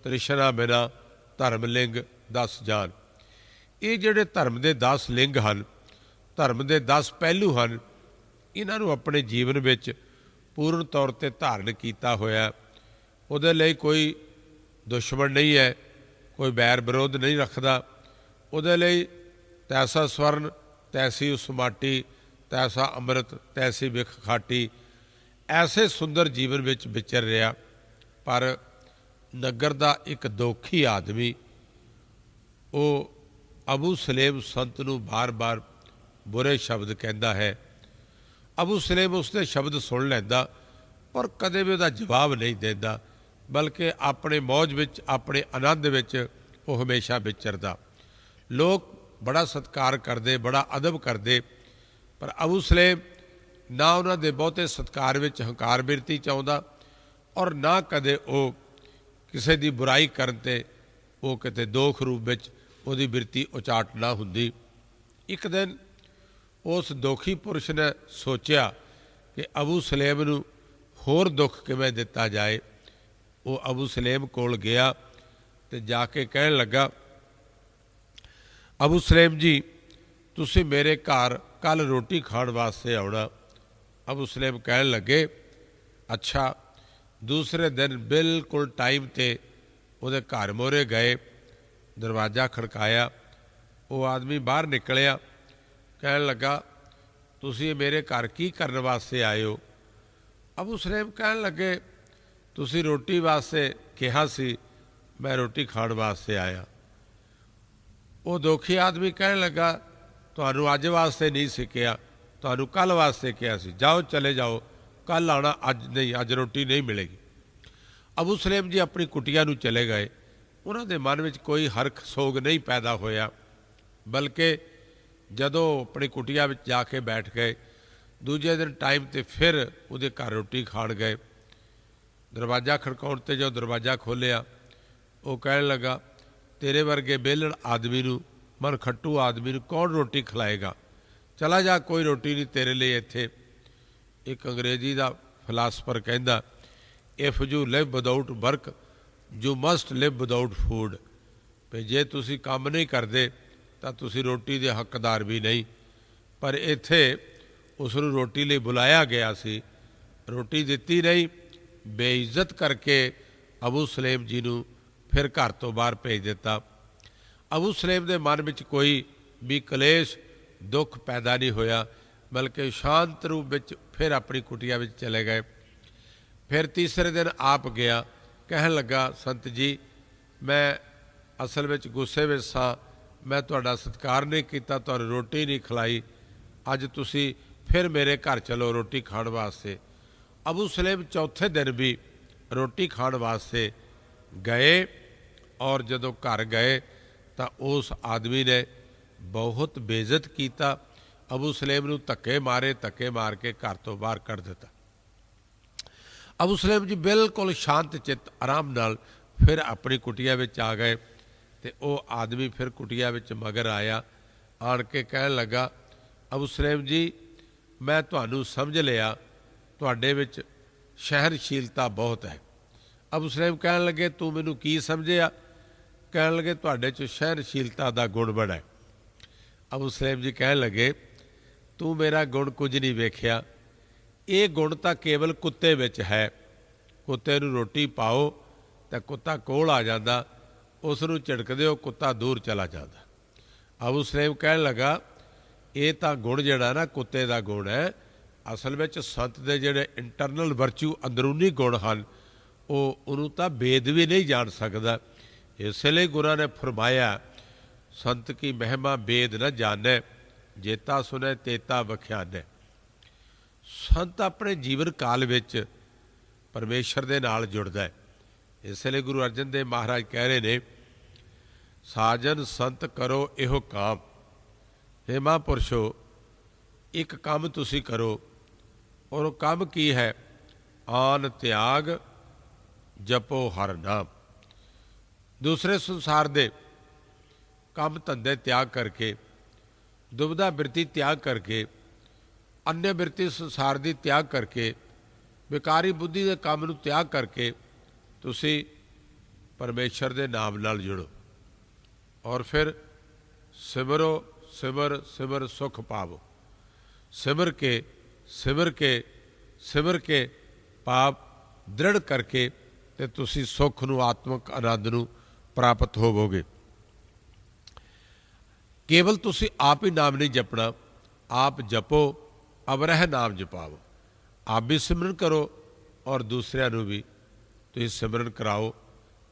तृष्णा, बिना, धर्मलिंग 10 जान। ये जिहड़े धर्म के 10 लिंग हैं, धर्म के 10 पहलू हैं, इन्हों अपने जीवन में पूर्ण तौर पर धारण किया होया। उहदे लई कोई दुश्मन नहीं है, कोई बैर विरोध नहीं रखता। उहदे लई तैसा स्वर्ण तैसी उस माटी, तैसा अमृत तैसी विख खाटी, ऐसे सुंदर जीवन में विचर रहा। पर नगर का एक दोखी आदमी वो अबू सलेम संत नूं बार बार बुरे शब्द कहता है। अबू सलेम उसके शब्द सुन लैंदा पर कदे भी उसका जवाब नहीं देता, बल्कि अपने मौज विच अपने आनंद विच वो हमेशा विचरदा। लोग बड़ा सत्कार करते, बड़ा अदब करते, पर अबू सलेम ना उन्होंने बहुते सत्कार विच हंकार बिरती चाहता और ना कदे वो किसी की बुराई करते वो किते दोख रूप विच उहदी बिरती उचाट ना हुंदी। एक दिन उस दोखी पुरुष ने सोचा कि अबू सलेम नूं होर दुख किवें दिता जाए। वो अबू सलेम कोल गया तो जाके कहन लगा, अबू सलेम जी तुसीं मेरे घर कल रोटी खाण वास्ते आउणा। अबू सलेम कहन लगे, अच्छा। दूसरे दिन बिल्कुल टाइम ते ਉਹਦੇ ਘਰ ਮੋਹਰੇ ਗਏ, ਦਰਵਾਜ਼ਾ ਖੜਕਾਇਆ। ਉਹ ਆਦਮੀ ਬਾਹਰ ਨਿਕਲਿਆ, ਕਹਿਣ ਲੱਗਾ ਤੁਸੀਂ ਮੇਰੇ ਘਰ ਕੀ ਕਰਨ ਵਾਸਤੇ ਆਏ ਹੋ? ਅਬੂ ਸਲੇਮ ਕਹਿਣ ਲੱਗੇ ਤੁਸੀਂ ਰੋਟੀ ਵਾਸਤੇ ਕਿਹਾ ਸੀ, ਮੈਂ ਰੋਟੀ ਖਾਣ ਵਾਸਤੇ ਆਇਆ। ਉਹ ਦੋਖੀ ਆਦਮੀ ਕਹਿਣ ਲੱਗਾ ਤੁਹਾਨੂੰ ਅੱਜ ਵਾਸਤੇ ਨਹੀਂ ਸੀ ਕਿਹਾ, ਤੁਹਾਨੂੰ ਕੱਲ੍ਹ ਵਾਸਤੇ ਕਿਹਾ ਸੀ, ਜਾਓ ਚਲੇ ਜਾਓ, ਕੱਲ੍ਹ ਆਉਣਾ, ਅੱਜ ਨਹੀਂ, ਅੱਜ ਰੋਟੀ ਨਹੀਂ ਮਿਲੇਗੀ। ਅਬੂ ਸਲੇਮ ਜੀ ਆਪਣੀ ਕੁਟੀਆ ਨੂੰ ਚਲੇ ਗਏ। ਉਹਨਾਂ ਦੇ ਮਨ ਵਿੱਚ ਕੋਈ ਹਰਖ ਸੋਗ ਨਹੀਂ ਪੈਦਾ ਹੋਇਆ, ਬਲਕਿ ਜਦੋਂ ਆਪਣੀ ਕੁਟੀਆ ਵਿੱਚ ਜਾ ਕੇ ਬੈਠ ਗਏ, ਦੂਜੇ ਦਿਨ ਟਾਈਮ 'ਤੇ ਫਿਰ ਉਹਦੇ ਘਰ ਰੋਟੀ ਖਾਣ ਗਏ। ਦਰਵਾਜ਼ਾ ਖੜਕਾਉਣ 'ਤੇ ਜੋ ਦਰਵਾਜ਼ਾ ਖੋਲ੍ਹਿਆ, ਉਹ ਕਹਿਣ ਲੱਗਾ ਤੇਰੇ ਵਰਗੇ ਵਿਹਲੜ ਆਦਮੀ ਨੂੰ, ਮਨਖੱਟੂ ਆਦਮੀ ਨੂੰ ਕੌਣ ਰੋਟੀ ਖਿਲਾਏਗਾ? ਚਲਾ ਜਾ, ਕੋਈ ਰੋਟੀ ਨਹੀਂ ਤੇਰੇ ਲਈ ਇੱਥੇ। ਇੱਕ ਅੰਗਰੇਜ਼ੀ ਦਾ ਫਿਲਾਸਫਰ ਕਹਿੰਦਾ if you live without work you must live without food, ਵੀ ਜੇ ਤੁਸੀਂ ਕੰਮ ਨਹੀਂ ਕਰਦੇ ਤਾਂ ਤੁਸੀਂ ਰੋਟੀ ਦੇ ਹੱਕਦਾਰ ਵੀ ਨਹੀਂ। ਪਰ ਇੱਥੇ ਉਸ ਨੂੰ ਰੋਟੀ ਲਈ ਬੁਲਾਇਆ ਗਿਆ ਸੀ, ਰੋਟੀ ਦਿੱਤੀ ਨਹੀਂ, ਬੇਇੱਜ਼ਤ ਕਰਕੇ ਅਬੂ ਸਲੇਮ ਜੀ ਨੂੰ ਫਿਰ ਘਰ ਤੋਂ ਬਾਹਰ ਭੇਜ ਦਿੱਤਾ। ਅਬੂ ਸਲੇਮ ਦੇ ਮਨ ਵਿੱਚ ਕੋਈ ਵੀ ਕਲੇਸ਼ ਦੁੱਖ ਪੈਦਾ ਨਹੀਂ ਹੋਇਆ, ਬਲਕਿ ਸ਼ਾਂਤ ਰੂਪ ਵਿੱਚ ਫਿਰ ਆਪਣੀ ਕੁਟੀਆ ਵਿੱਚ ਚਲੇ ਗਏ। ਫਿਰ ਤੀਸਰੇ ਦਿਨ ਆਪ ਗਿਆ, ਕਹਿਣ ਲੱਗਾ ਸੰਤ ਜੀ ਮੈਂ ਅਸਲ ਵਿੱਚ ਗੁੱਸੇ ਵਿੱਚ ਸਾਂ, ਮੈਂ ਤੁਹਾਡਾ ਸਤਿਕਾਰ ਨਹੀਂ ਕੀਤਾ, ਤੁਹਾਨੂੰ ਰੋਟੀ ਨਹੀਂ ਖਿਲਾਈ, ਅੱਜ ਤੁਸੀਂ ਫਿਰ ਮੇਰੇ ਘਰ ਚਲੋ ਰੋਟੀ ਖਾਣ ਵਾਸਤੇ। ਅਬੂ ਸਲੇਮ ਚੌਥੇ ਦਿਨ ਵੀ ਰੋਟੀ ਖਾਣ ਵਾਸਤੇ ਗਏ, ਔਰ ਜਦੋਂ ਘਰ ਗਏ ਤਾਂ ਉਸ ਆਦਮੀ ਨੇ ਬਹੁਤ ਬੇਇੱਜ਼ਤ ਕੀਤਾ। ਅਬੂ ਸਲੇਮ ਨੂੰ ਧੱਕੇ ਮਾਰੇ, ਧੱਕੇ ਮਾਰ ਕੇ ਘਰ ਤੋਂ ਬਾਹਰ ਕੱਢ ਦਿੱਤਾ। ਅਬੂ ਸਲੇਮ ਜੀ ਬਿਲਕੁਲ ਸ਼ਾਂਤ ਚਿੱਤ ਆਰਾਮ ਨਾਲ ਫਿਰ ਆਪਣੀ ਕੁਟੀਆ ਵਿੱਚ ਆ ਗਏ, ਅਤੇ ਉਹ ਆਦਮੀ ਫਿਰ ਕੁਟੀਆ ਵਿੱਚ ਮਗਰ ਆਇਆ, ਆਣ ਕੇ ਕਹਿਣ ਲੱਗਾ ਅਬੂ ਸਲੇਮ ਜੀ ਮੈਂ ਤੁਹਾਨੂੰ ਸਮਝ ਲਿਆ, ਤੁਹਾਡੇ ਵਿੱਚ ਸਹਿਣਸ਼ੀਲਤਾ ਬਹੁਤ ਹੈ। ਅਬੂ ਸਲੇਮ ਕਹਿਣ ਲੱਗੇ ਤੂੰ ਮੈਨੂੰ ਕੀ ਸਮਝਿਆ? ਕਹਿਣ ਲੱਗੇ ਤੁਹਾਡੇ 'ਚ ਸਹਿਣਸ਼ੀਲਤਾ ਦਾ ਗੁਣ ਬੜਾ ਹੈ। ਅਬੂ ਸਲੇਮ ਜੀ ਕਹਿਣ ਲੱਗੇ ਤੂੰ ਮੇਰਾ ਗੁਣ ਕੁਝ ਨਹੀਂ ਵੇਖਿਆ, ਇਹ ਗੁਣ ਤਾਂ ਕੇਵਲ ਕੁੱਤੇ ਵਿੱਚ ਹੈ। ਕੁੱਤੇ ਨੂੰ ਰੋਟੀ ਪਾਓ ਤਾਂ ਕੁੱਤਾ ਕੋਲ ਆ ਜਾਂਦਾ, ਉਸ ਨੂੰ ਝਿੜਕਦੇ ਹੋ ਕੁੱਤਾ ਦੂਰ ਚਲਾ ਜਾਂਦਾ। ਅਬੂ ਸਲੇਮ ਕਹਿਣ ਲੱਗਾ ਇਹ ਤਾਂ ਗੁਣ ਜਿਹੜਾ ਨਾ ਕੁੱਤੇ ਦਾ ਗੁਣ ਹੈ, ਅਸਲ ਵਿੱਚ ਸੰਤ ਦੇ ਜਿਹੜੇ ਇੰਟਰਨਲ ਵਰਚੂ ਅੰਦਰੂਨੀ ਗੁਣ ਹਨ ਉਹਨੂੰ ਤਾਂ ਵੇਦ ਵੀ ਨਹੀਂ ਜਾਣ ਸਕਦਾ। ਇਸੇ ਲਈ ਗੁਰਾਂ ਨੇ ਫਰਮਾਇਆ ਸੰਤ ਕੀ ਮਹਿਮਾ ਵੇਦ ਨਾ ਜਾਣੈ, ਜੇਤਾ ਸੁਣੈ ਤੇਤਾ ਵਖਿਆਨੈ। ਸੰਤ ਆਪਣੇ ਜੀਵਨ ਕਾਲ ਵਿੱਚ ਪਰਮੇਸ਼ਰ ਦੇ ਨਾਲ ਜੁੜਦਾ ਹੈ। ਇਸ ਲਈ ਗੁਰੂ ਅਰਜਨ ਦੇਵ ਮਹਾਰਾਜ ਕਹਿ ਰਹੇ ਨੇ ਸਾਜਨ ਸੰਤ ਕਰੋ ਇਹੋ ਕਾਮ। ਹੇ ਮਹਾਂਪੁਰਸ਼ੋ ਇੱਕ ਕੰਮ ਤੁਸੀਂ ਕਰੋ, ਔਰ ਉਹ ਕੰਮ ਕੀ ਹੈ? ਆਨ ਤਿਆਗ ਜਪੋ ਹਰ ਨਾਮ। ਦੂਸਰੇ ਸੰਸਾਰ ਦੇ ਕੰਮ ਧੰਦੇ ਤਿਆਗ ਕਰਕੇ, ਦੁਬਿਧਾ ਬਿਰਤੀ ਤਿਆਗ ਕਰਕੇ, अन्य बिरती संसार की त्याग करके, बेकारी बुद्धि के काम नूं त्याग करके तुसी परमेश्वर के नाम नाल जुड़ो और फिर सिमरो सिमर सिमर सुख पावो। सिमर के सिमर के सिमर के पाप दृढ़ करके ते तुसी सुख नूं आत्मक आनंद नूं प्राप्त होवोगे। केवल तुसी आप ही नाम नहीं जपना, आप जपो अवरह नाम जपाओ। आप भी सिमरन करो और दूसरिਆਂ ਨੂੰ ਵੀ ਤੁਸੀਂ ਸਿਮਰਨ ਕਰਾਓ,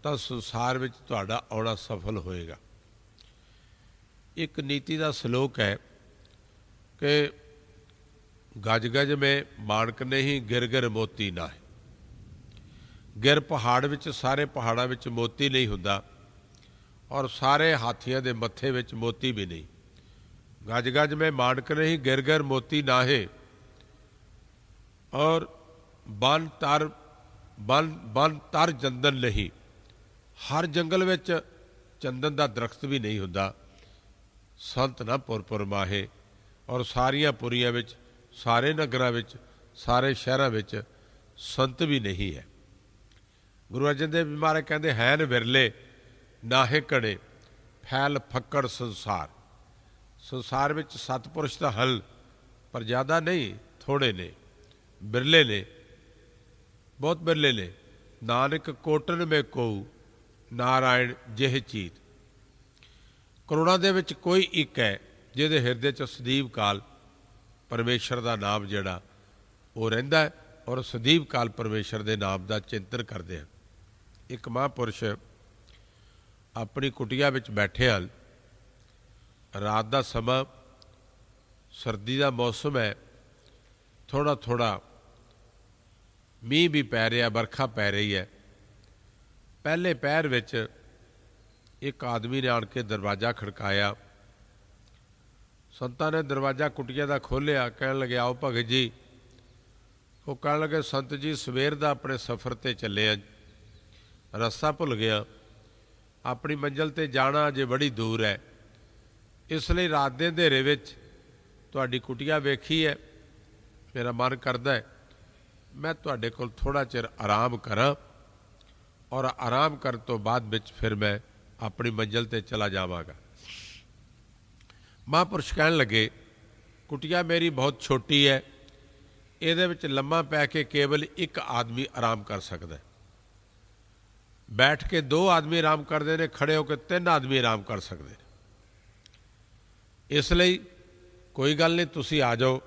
ਤਾਂ ਸੰਸਾਰ ਵਿੱਚ ਤੁਹਾਡਾ ਆਉਣਾ ਸਫਲ ਹੋਏਗਾ। ਇੱਕ ਨੀਤੀ ਦਾ ਸ਼ਲੋਕ ਹੈ ਕਿ गज गज में माणक नहीं गिर गिर मोती ना है। गिर पहाड़ विच सारे पहाड़ों विच मोती नहीं हुंदा और सारे हाथियों के मत्थे विच मोती भी नहीं। गज गज में माणक नहीं गिर गिर मोती ना है। और बन तर चंदन नहीं, हर जंगल विच चंदन का दरख्त भी नहीं हुंदा। संत ना पुर माहे और सारिया पुरियां विच सारे नगरां विच सारे शहरां विच संत भी नहीं है। गुरु अर्जन देव महाराज कहते हैन विरले नाहे घड़े फैल फक्कड़ संसार। संसार विच सतपुरुष तो हल पर ज़्यादा नहीं, थोड़े ने, बिरले ने, बहुत बिरले ने। नानक कोटन में कोऊ नारायण जिह चीत। करोड़ां दे विच कोई एक है जिहदे हिरदे च सदीव काल परमेश्वर का नाम जिहड़ा वो रहिंदा है और सदीव काल परमेश्वर के नाम का चिंतन करते हैं। एक महापुरुष अपनी कुटिया विच बैठे हैं, रात का समा, सर्दी का मौसम है, थोड़ा थोड़ा मीह भी पै रहा, बरखा पै रही है। पहले पहर विच एक आदमी ने आण के दरवाज़ा खड़काया। संतां ने दरवाज़ा कुटिया का खोलिया, कह लगे आओ भगत जी। वो कह लगे संत जी सवेर का अपने सफ़र ते चले हैं, रस्ता भुल गया, अपनी मंजिल ते जाना अजे बड़ी दूर है, इसलिए रात के अंधेरे विच तुहाडी कुटिया वेखी है, मेरा मन करता है मैं तुहाडे कोल थोड़ा चिर आराम करा और आराम करने तो बाद विच फिर मैं अपनी मंजिल ते चला जावांगा। महापुरुष कहन लगे कुटिया मेरी बहुत छोटी है, इहदे विच लम्मा पै के केवल एक आदमी आराम कर सकता है, बैठ के दो आदमी आराम करते हैं, खड़े होकर तीन आदमी आराम कर सकते हैं। इसलिए कोई गल नहीं, तुसी आ जाओ,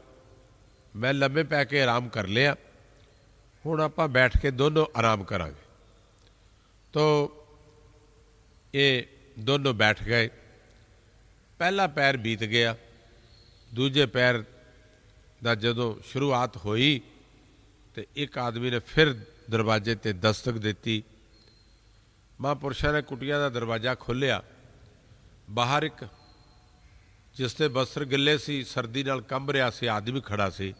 मैं लम्मे पै के आराम कर लिया, हुण आपां बैठ के दोनों आराम करांगे। तो ये दोनों बैठ गए। पहला पैर बीत गया, दूजे पैर दा जदों शुरुआत हुई तो एक आदमी ने फिर दरवाजे ते दस्तक दी। महापुरुषों ने कुटिया का दरवाज़ा खोलिया, बाहर एक जिसके वस्त्र गिले सी, सर्दी नाल कंब रहा सी, आदमी खड़ा सी।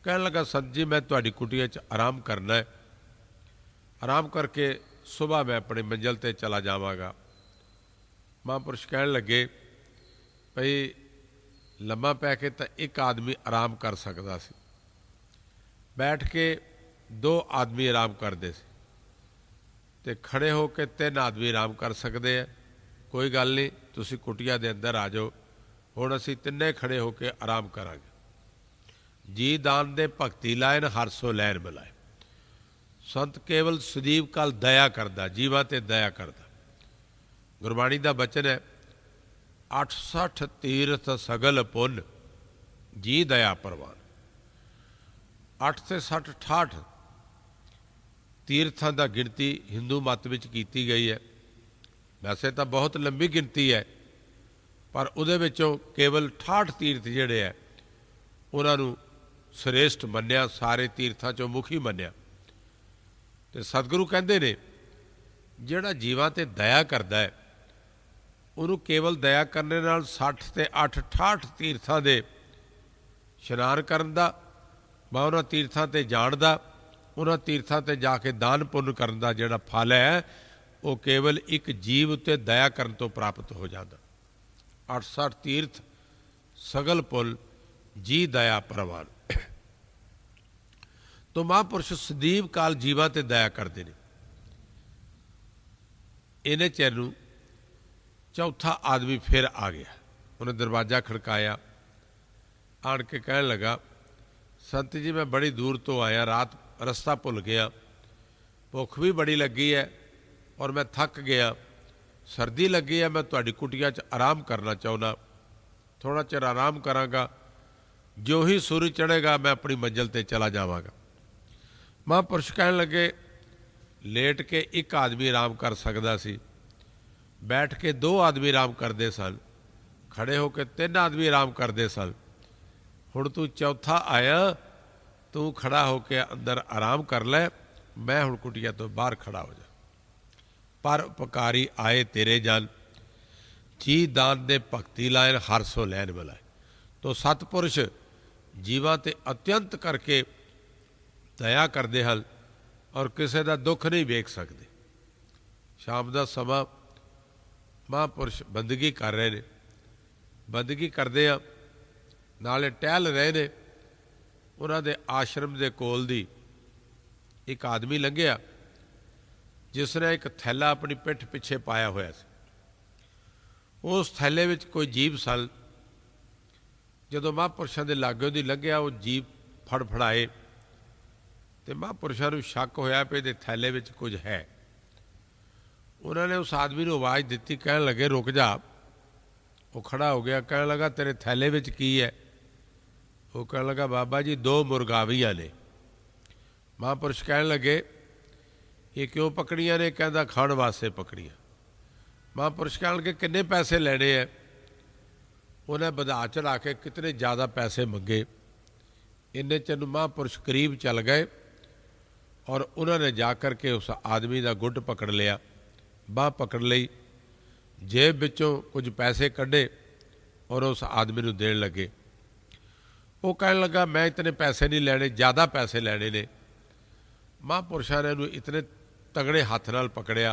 कहने लगा संत जी मैं तुहाडी कुटिया च आराम करना है, आराम करके सुबह मैं अपनी मंजिल ते चला जावांगा। महापुरुष कहने लगे भाई लम्मा पै के तो एक आदमी आराम कर सकता सी, बैठ के दो आदमी आराम करते सी, ते खड़े हो के तीन आदमी आराम कर सकते हैं। कोई गल नहीं, तुसी कुटिया दे अंदर आ जाओ, हुण असीं तिन्ने खड़े होके आराम करांगे। जी दान दे भगती लाइन हर सो लैन मिलाए। संत केवल सदीव काल दया करदा, जीवां ते दया करदा। गुरबाणी दा बचन है 68 तीर्थ सगल पुन जी दया परवान। 8 ते 60 68 तीर्थां दा गिनती हिंदू मत विच कीती गई है। वैसे तो बहुत लंबी गिनती है, पर उहदे विचों केवल 68 तीर्थ जिहड़े है उन्हां नूं श्रेष्ठ मन्निया, सारे तीर्थां चों मुखी मन्निया। ते सतगुरु कहंदे ने जिहड़ा जीवां ते दया करदा है उन्होंने केवल दया करने नाल 60 ते 8 68 तीर्थां दे इशनान करन दा, मैं उन्हां तीर्थां ते जाण दा, उन्हां तीर्थां ते जाके दान पुण्य करन दा जिहड़ा फल है वो केवल एक जीव उत्ते दया करन तो प्राप्त हो जाता। 68 तीर्थ सगल पुल जी दया परवान। तो महापुरुष सदीव काल जीवां ते दया करते हैं। इन्हें चेर नूं चौथा आदमी फिर आ गया, उन्हें दरवाज़ा खड़काया, आण के कहने लगा संत जी मैं बड़ी दूर तो आया, रात रस्ता भुल गया, भुख भी बड़ी लगी है और मैं थक गया, सर्दी लगी है, मैं तुहाडी कुटिया च आराम करना चाहुंदा, थोड़ा चिर आराम करांगा, जो ही सूरज चढ़ेगा मैं अपनी मंजिल ते चला जावांगा। महापुरुष कहने लगे लेट के एक आदमी आराम कर सकता सी, बैठ के दो आदमी आराम करते सन, खड़े होकर तीन आदमी आराम करते सन, हुण तू चौथा आया, तू खड़ा होकर अंदर आराम कर ले, मैं हुण कुटिया तो बाहर खड़ा हो जा। पर उपकारी आए तेरे जन, जी दान दे भगती लाइन हर सो लैन मिलाए। तो सतपुरुष जीवां ते अत्यंत करके दया करते हैं और किसी का दुख नहीं वेख सकते। शाम का समा महापुरुष बंदगी कर रहे हैं, बंदगी करते हैं नाले टहल रहे ने। उन्हां दे आश्रम के कोल दी एक आदमी लंघिया जिसने एक थैला अपनी पिठ पिछे पाया होया सी। उस थैले विच कोई जीव सल। जदों महापुरुषों के लागों दी लंघिया वो जीव फड़फड़ाए तो महापुरुषों को शक होया भी इहदे थैले विच कुछ है। उन्होंने उस आदमी को आवाज़ दी, कहन लगे रुक जा। वो खड़ा हो गया, कहने लगा तेरे थैले विच की है? वो कहने लगा बाबा जी 2 मुर्गावियाँ ने। महापुरुष कहन लगे ये क्यों पकड़ियाँ ने? कहता खाण वास्ते पकड़ियाँ। महापुरुष कहन लगे किन्ने पैसे लेने हैं? उन्हें बधा चढ़ा के कितने ज़्यादा पैसे मंगे। इन्ने चन महापुरुष करीब चल गए और उन्होंने जा कर के उस आदमी का गुट पकड़ लिया, बांह पकड़ ली, जेब विचों कुछ पैसे कढ़े और उस आदमी को देन लगे। वो कहने लगा मैं इतने पैसे नहीं लेने, ज़्यादा पैसे लेने ने। महापुरुषों ने इतने तगड़े हाथ नाल पकड़िया,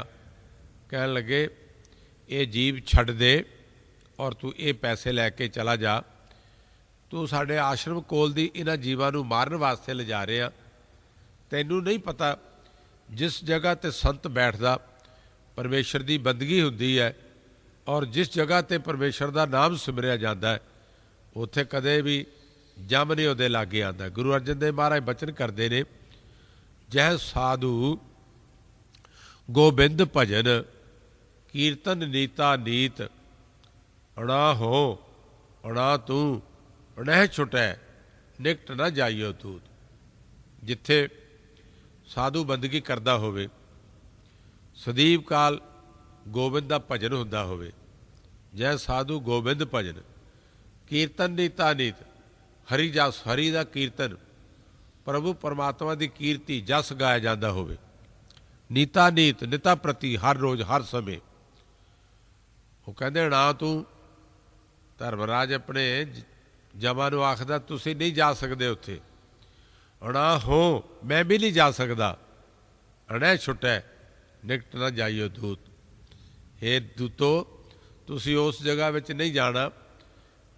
कहन लगे ये जीव छड़ दे और तू ये पैसे लैके चला जा। तू साढ़े आश्रम कोल दी इन्हां जीवां नूं मारन वास्ते ले जा रहे, तैनूं नहीं पता जिस जगह ते संत बैठदा परमेश्वर की बंदगी हुंदी है और जिस जगह ते परमेश्वर का नाम सिमरिया जाता है उत्थे कदे भी जम नहीं उहदे लागे आंदा। गुरु अर्जन देव महाराज बचन करते ने, जह साधु गोबिंद भजन कीर्तन नीता नीत, अणा हो अणा तू अणह छुटै निकट न जाइयो तूत। जिथे साधु बंदगी करता होवे, सदीप काल गोबिंद का भजन हुंदा होवे, जै साधु गोबिंद भजन कीर्तन नीता नीत, हरि जस हरि का कीर्तन प्रभु परमात्मा की कीर्ति जस गाया जाता होवे, नीता नीत निता प्रति हर रोज़ हर समय। वो कहते ना तू धर्मराज अपने जमा नूं आखदा तुसीं नहीं जा सकते उत्थे, अणा हो मैं भी नहीं जा सकता, अणह छुटै निकट न जाइयो दूत। हे दूतो तुसी उस जगह विच नहीं जाना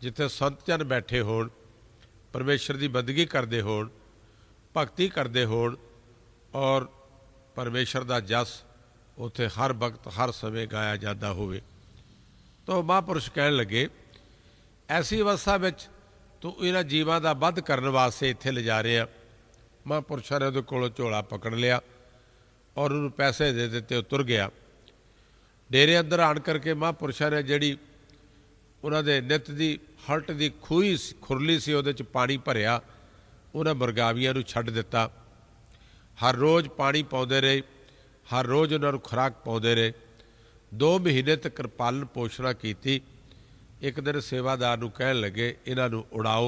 जिथे संत जन बैठे होण, परमेश्वर की बंदगी करते होण, भगती करते होण और परमेश्वर का जस उत्थे हर वक्त हर समय गाया जाता होवे। तो महापुरुष कहन लगे ऐसी अवस्था विच तू इन्हां जीवां दा वध करन वास्ते इत्थे ले जा रहे। महापुरुषों ने उहदे कोलों झोला पकड़ लिया और उन्होंने पैसे दे दिते, वो तुर गया। डेरे अंदर आन करके महापुरुषों ने जिहड़ी उन्होंने नित की हल्ट की खूही खुरली सी उहदे च पानी भरिया, उन्हें मुर्गावियां नूं छड्ड दिता। हर रोज़ पानी पाउंदे रहे, हर रोज़ उन्होंने खुराक पाउंदे रहे। 2 महीने तक पालन पोषणा की। एक दिन सेवादार नूं कहन लगे इन्हां नूं उड़ाओ।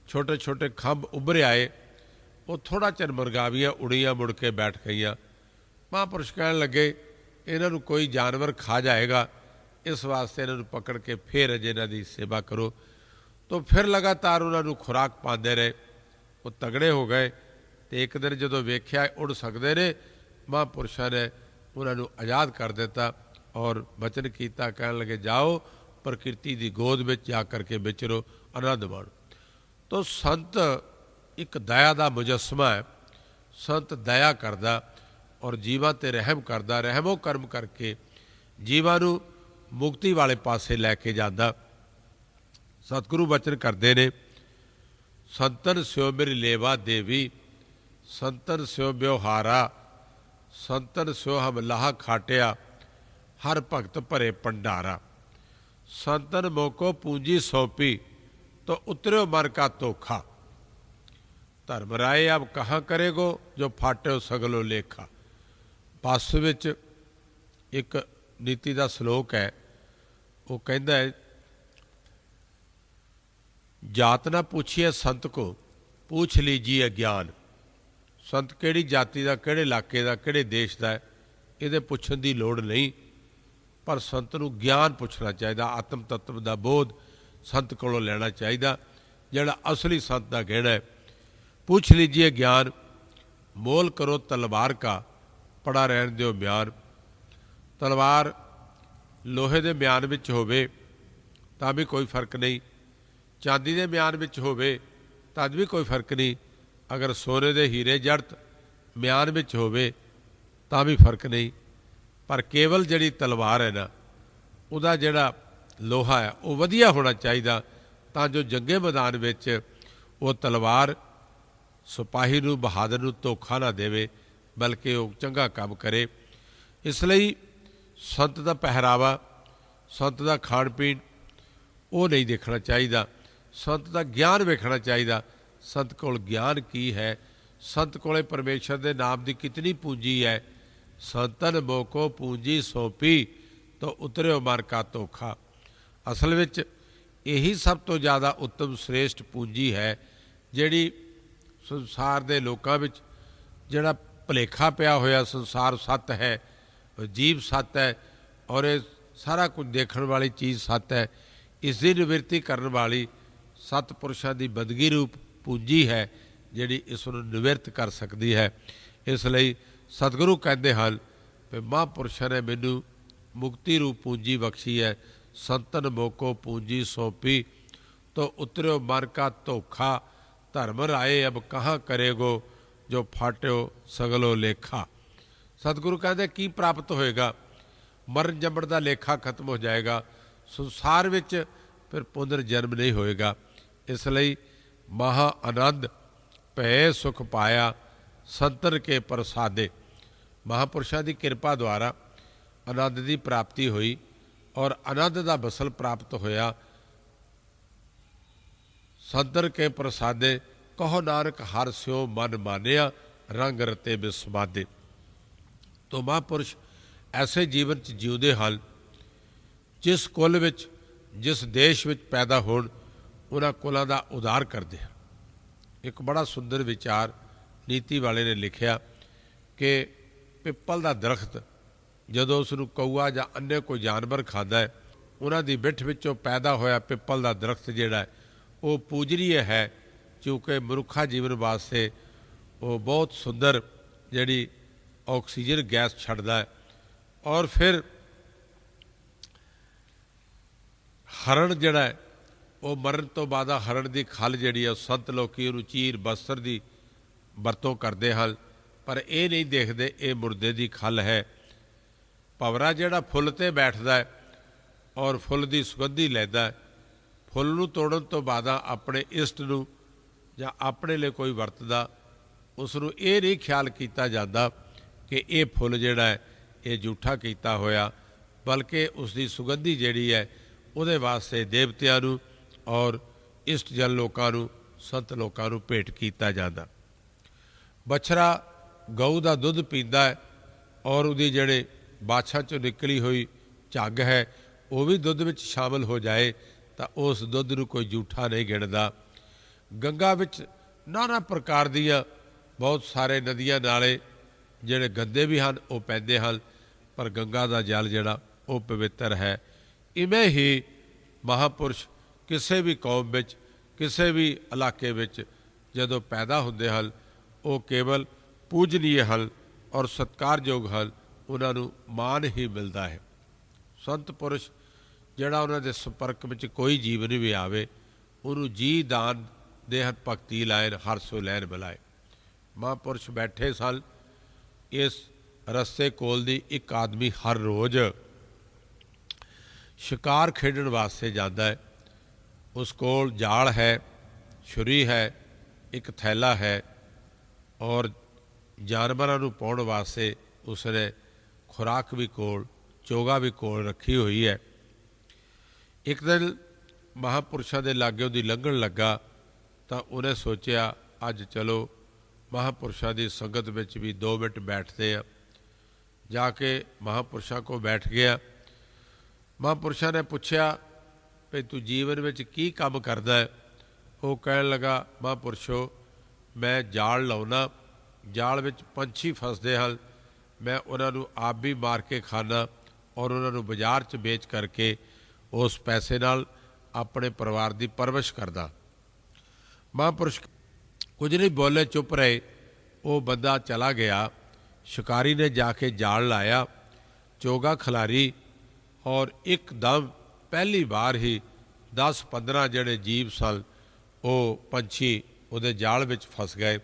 छोटे छोटे खंभ उभरे आए, वो थोड़ा चिर मुर्गावियां उड़ियां मुड़ के बैठ गई। महापुरुष कहन लगे इन्हां नूं कोई जानवर खा जाएगा, इस वास्ते इन्हां नूं पकड़ के फिर अजे इन्हां दी सेवा करो। तो फिर लगातार उन्हां नूं खुराक पाते रहे, वो तगड़े हो गए। तो एक दिन जो वेख्या उड़ सकते ने, महापुरुषों ने उन्हां नूं आज़ाद कर दिता और वचन किया, कहन लगे जाओ प्रकृति की गोद में जा करके विचरो, आनंद माणो। तो संत एक दया का मुजस्मा है। संत दया करदा और जीवां ते रहम करदा, रहमो कर्म करके जीवां नूं मुक्ति वाले पासे लैके जाता। सतगुरु वचन करते ने, संतन स्यो मेरी लेवा देवी, संतन स्यो ब्यवहारा, संतन स्यो हम लाह खाटिया, हर भगत भरे भंडारा। संतन मोको पूंजी सौंपी, तो उतरो मन का धोखा। धर्मराय अब कहाँ करेगो, जो फाटे सगलो लेखा। बस विच एक नीति का श्लोक है, वो कहता है जात ना पूछिए संत को, पूछ लीजिए ज्ञान। संत किहड़ी जाति का, किहड़े इलाके का, किहड़े देश का है, ये पुछण की लोड़ नहीं, पर संत नूं ज्ञान पुछना चाहिए। आत्म तत्व का बोध संत कोलों लेना चाहिए, जिहड़ा असली संत का गहना है। पूछ लीजिए ज्ञान, मोल करो तलवार का, पड़ा रहन दिओ म्यान। तलवार लोहे के म्यान विच होवे तां भी कोई फर्क नहीं, चांदी के म्यान विच होवे तां भी कोई फर्क नहीं, अगर सोने के हीरे जड़त म्यान विच होवे तां भी फर्क नहीं। पर केवल जिहड़ी तलवार है ना, उहदा जिहड़ा लोहा है वो वधिया होना चाहिए, तां जो जंगे मैदान विच वो तलवार सिपाही नूं बहादुर नूं धोखा ना देवे, बल्कि वो चंगा काम करे। इसलिए संत का पहरावा, संत का खाण पीण वो नहीं देखना चाहिए। संत का ज्ञान वेखना चाहिए। संत कोल ज्ञान की है, संत कोले परमेश्वर के नाम की कितनी पूंजी है। संतन मोको पूंजी सौंपी तो उतरियो मन का धोखा। असल विच यही सब तो ज़्यादा उत्तम श्रेष्ठ पूंजी है जिहड़ी संसार के लोगों में जिहड़ा भुलेखा पिया होया संसार सत है, जीव सत है और ये सारा कुछ देखने वाली चीज़ सत है। इसकी निवृत्ति करने वाली सतपुरुषों की बदगी रूप पूंजी है जिहड़ी इसनूं निवृत्त कर सकती है। इसलिए सतगुरु कहते हैं कि महापुरुषों ने मैनू मुक्ति रूप पूंजी बख्शी है। संतन मोको पूंजी सौंपी तो उतरियो मन का धोखा। धर्म राये अब कहाँ करेगो जो फाट्यो सगलो लेखा। सतगुरु कहते की प्राप्त होएगा, मरण जमण का लेखा खत्म हो जाएगा, संसार विच फिर पुनर्जन्म नहीं होएगा। इसलिए महा आनंद भय सुख पाया संतन के प्रसादे। महापुरुषों की कृपा द्वारा आनंद की प्राप्ति हुई और आनंद का बसल प्राप्त होया। संतन के प्रसादे कहो नानक हर स्यो मन मानिया रंग रते बिस्मादे। तो महापुरुष ऐसे जीवन च जिउंदे हन जिस कुल विच जिस देश विच पैदा होण उन्हां कुलां दा उधार करते हैं। एक बड़ा सुंदर विचार नीति वाले ने लिखिया कि पिपल का दरख्त जदों उसनूं कौआ जां अन्य कोई जानवर खाता है, उन्हां दी बिठ विचों पैदा होया पिपल का दरख्त जिहड़ा है वो पूजनीय है, क्योंकि मनुखा जीवन वास्ते वो बहुत सुंदर जिहड़ी ऑक्सीजन गैस छड्डदा है। और फिर हरण जिहड़ा है वो मरण तो बाद हरण की खल जिहड़ी है संत लोकी उहनूं चीर बस्तर की वरतों करते हैं, पर ये नहीं देखते ये मुर्दे की खल है। भंवरा जिहड़ा फुल ते बैठदा है और फुल की सुगंधी लैंदा है, फुल नूं तोड़न तो बाद अपने इष्ट नूं जां अपने लिए कोई वरतदा, उसनूं ये नहीं ख्याल किया जाता कि ये फुल जिहड़ा है ये झूठा किया होया, बल्कि उसकी सुगंधी जिहड़ी है उहदे वास्ते देवतियां नूं और इष्ट जन लोकां नूं संत लोकां नूं भेंट किया जाता। बछड़ा गऊ का दुध पींदा है और उहदी जिहड़े बाछा चों निकली हुई झग है वो भी दुध विच शामिल हो जाए तो उस दुध नूं कोई झूठा नहीं गिणदा। गंगा विच नाना प्रकार दियां बहुत सारे नदियां नाले जिहड़े गंदे भी हैं वो पैंदे हैं, पर गंगा का जल जिहड़ा वो पवित्र है। इवें ही महापुरुष किसी भी कौम विच किसी भी इलाके विच जदों पैदा होंदे हैं वो केवल पूजनीय हैं और सत्कारयोग हैं, उन्होंने मान ही मिलता है। संत पुरुष जिहड़ा उन्हां दे संपर्क में कोई जीव नहीं भी आवे उन्होंने जी दान देहत भगती लाइन हर सो लैन बुलाए। महापुरुष बैठे सन इस रस्ते कोल दी एक आदमी हर रोज़ शिकार खेडण वास्ते जाता है। उस कोल जाल है, छुरी है, एक थैला है और जानवरों नूं पाउण वास्ते उसने खुराक भी कोल, चोगा भी कोल रखी हुई है। एक दिन महापुरुषों के लागे उहदी लंघण लगा तो उन्हें सोचा अज चलो महापुरुषों की संगत में भी 2 मिनट बैठते हैं। जाके महापुरुषों को बैठ गया। महापुरुषों ने पूछा भी तू जीवन में की काम करदा है। वो कहन लगा महापुरुषो मैं जाल लाउना, जाल में पंछी फसते हैं, मैं उन्होंने आप भी मार के खाना और उन्होंने बाजार च बेच करके उस पैसे नाल अपने परिवार की परवरिश करदा। महापुरुष कुछ नहीं बोले, चुप रहे। वो बंदा चला गया। शिकारी ने जाके जाल लाया, चोगा खिलारी और एकदम पहली बार ही 10-15 जड़े जीव सन वो पंछी उहदे जाल विच फस गए।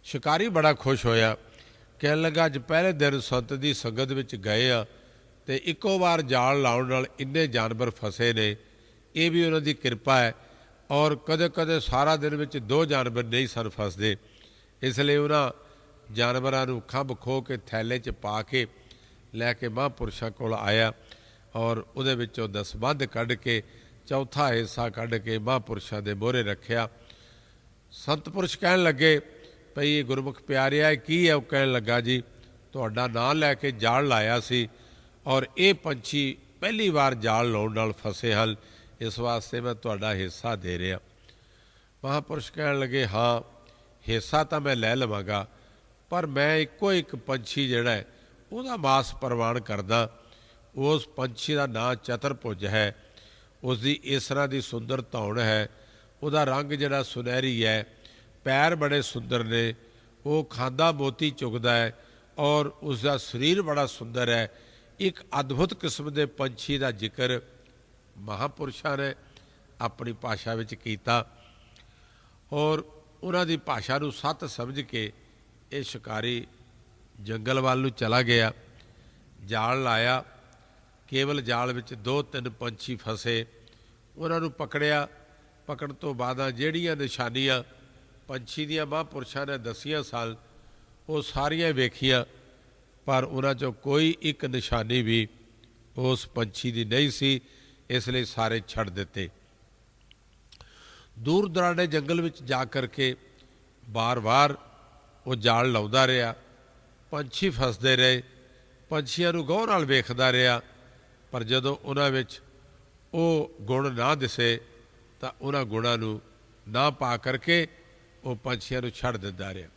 शिकारी बड़ा खुश होया, कहन लगा अज पहले दिन संत की संगत विच गए आ ते इक्को बार जाल लाउण नाल इन्ने जानवर फसे ने, ये भी उन्हां दी कृपा है। और कदे कदे सारा दिन विच 2 जानवर नहीं सन फसदे, इसलिए उन्हां जानवरां नूं खंभ खो के थैले च पा के लैके महापुरुषों कोल आया और उहदे विचों दसबंध कढ़ के चौथा हिस्सा कढ़ के महापुरुषों के मोहरे रखिया। संत पुरुष कहन लगे भई ये गुरमुख प्यारिया की है? वो कहन लगा जी तुहाडा नाम लैके जाल लाया सी और ये पंछी पहली बार जाल लाउण नाल फसे हल, इस वास्ते मैं तुहाडा हिस्सा दे रहा। महापुरुष कहन लगे हाँ हिस्सा तो मैं लै लवांगा, पर मैं इक्को एक पंछी जिहड़ा है उहदा मास प्रवान करदा। उस पंछी का नाम चतुरभुज है, उसकी इस तरह की सुंदर धौण है, उहदा रंग जिहड़ा सुनहरी है, पैर बड़े सुंदर ने, वो खांदा मोती चुगदा है और उसका शरीर बड़ा सुंदर है। एक अद्भुत किस्म के पंछी का जिक्र महापुरुषों ने अपनी भाषा विच कीता और उन्हां दी भाषा नूं सत समझ के ये शिकारी जंगल वाल नूं चला गया। जाल लाया, केवल जाल विच 2-3 पंछी फसे, उन्हां नूं पकड़िया। पकड़न तो बाद जिहड़ियां निशानियां पंछी दियां महापुरुषों ने दसियां सन वो सारियां वेखियां, पर उन्हां चों कोई एक निशानी भी उस पंछी की नहीं सी, इसलिए सारे छड़ दिते। दूर दराड़े जंगल में जा करके बार बार वो जाल लाउंदा रहा, पंछी फसदे रहे, पंछियां नूं गौर नाल वेखदा रहा, पर जदों उन्हां विच वो गुण ना दिसे तां उन्हां गुणां नूं ना पा करके वो पंछियां नूं छड़ दिंदा रहा।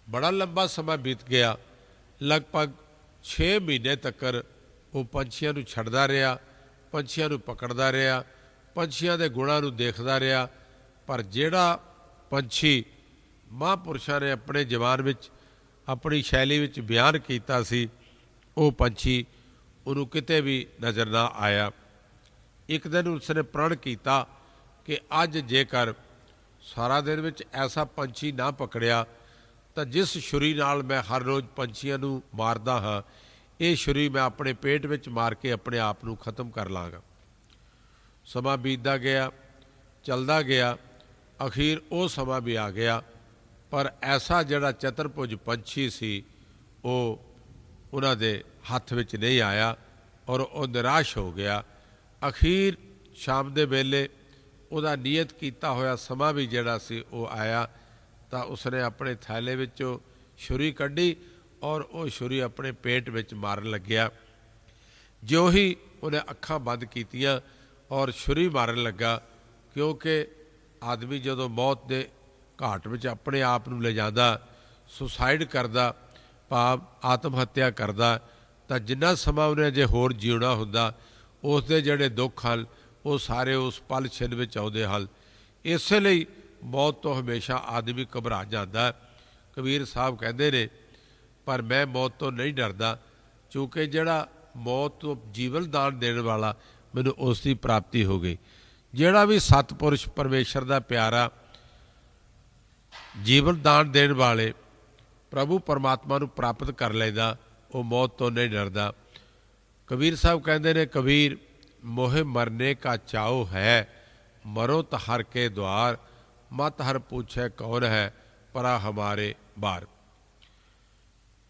बड़ा लंबा समा बीत गया, लगभग 6 महीने तक वो पंछियां नूं छड़दा रहा, पंछियां नूं पकड़दा रहा, पंछियां दे गुणां नूं देखदा रहा, पर जिहड़ा पंछी महापुरुषों ने अपने जवान विच अपनी शैली विच बयान कीता सी वो पंछी उन्होंने किते भी नज़र ना आया। एक दिन उसने प्रण किया कि अज जेकर सारा दिन विच ऐसा पंछी ना पकड़िया तो जिस छुरी नाल मैं हर रोज़ पंछियों नूं मारदा हाँ, ये छुरी मैं अपने पेट विच मार के अपने आप नूं खत्म कर लाँगा। समा बीतदा गया, चलदा गया, अखीर वो समा भी आ गया, पर ऐसा जिहड़ा चतुरभुज पंछी सी वो उन्हां दे हत्थ विच नहीं आया और वो निराश हो गया। अखीर शाम दे वेले उहदा नियत कीता होया समा भी जिहड़ा सी वो आया, तो उसने अपने थैले विचों छुरी कड्ढी और वो छुरी अपने पेट विच मारन लग्या। जो ही उन्हें अखां बंद कीतियां और छुरी मारन लगा, क्योंकि आदमी जदों मौत के घाट में अपने आप नूं ले जांदा, सुसाइड करदा, भाव आत्म हत्या करदा, तो जिन्ना समा उन्हें जे होर जीउणा हुंदा उसके जिहड़े दुख हल वो सारे उस पल छिन विच आउंदे हल। इसलिए मौत तो हमेशा आदमी घबरा जाता। कबीर साहब कहते ने पर मैं मौत तो नहीं डरदा, क्योंकि जिहड़ा मौत तो जीवन दान देने वाला मैनूं उसकी प्राप्ति हो गई। जिहड़ा भी सतपुरुष परमेश्वर का प्यारा जीवन दान देने वाले प्रभु परमात्मा नूं प्राप्त कर लैंदा, वो मौत तो नहीं डरदा। कबीर साहब कहते ने कबीर मोहे मरने का चाओ है, मरो तो हर के द्वार, मत हर पूछे कौन है परा हमारे बार।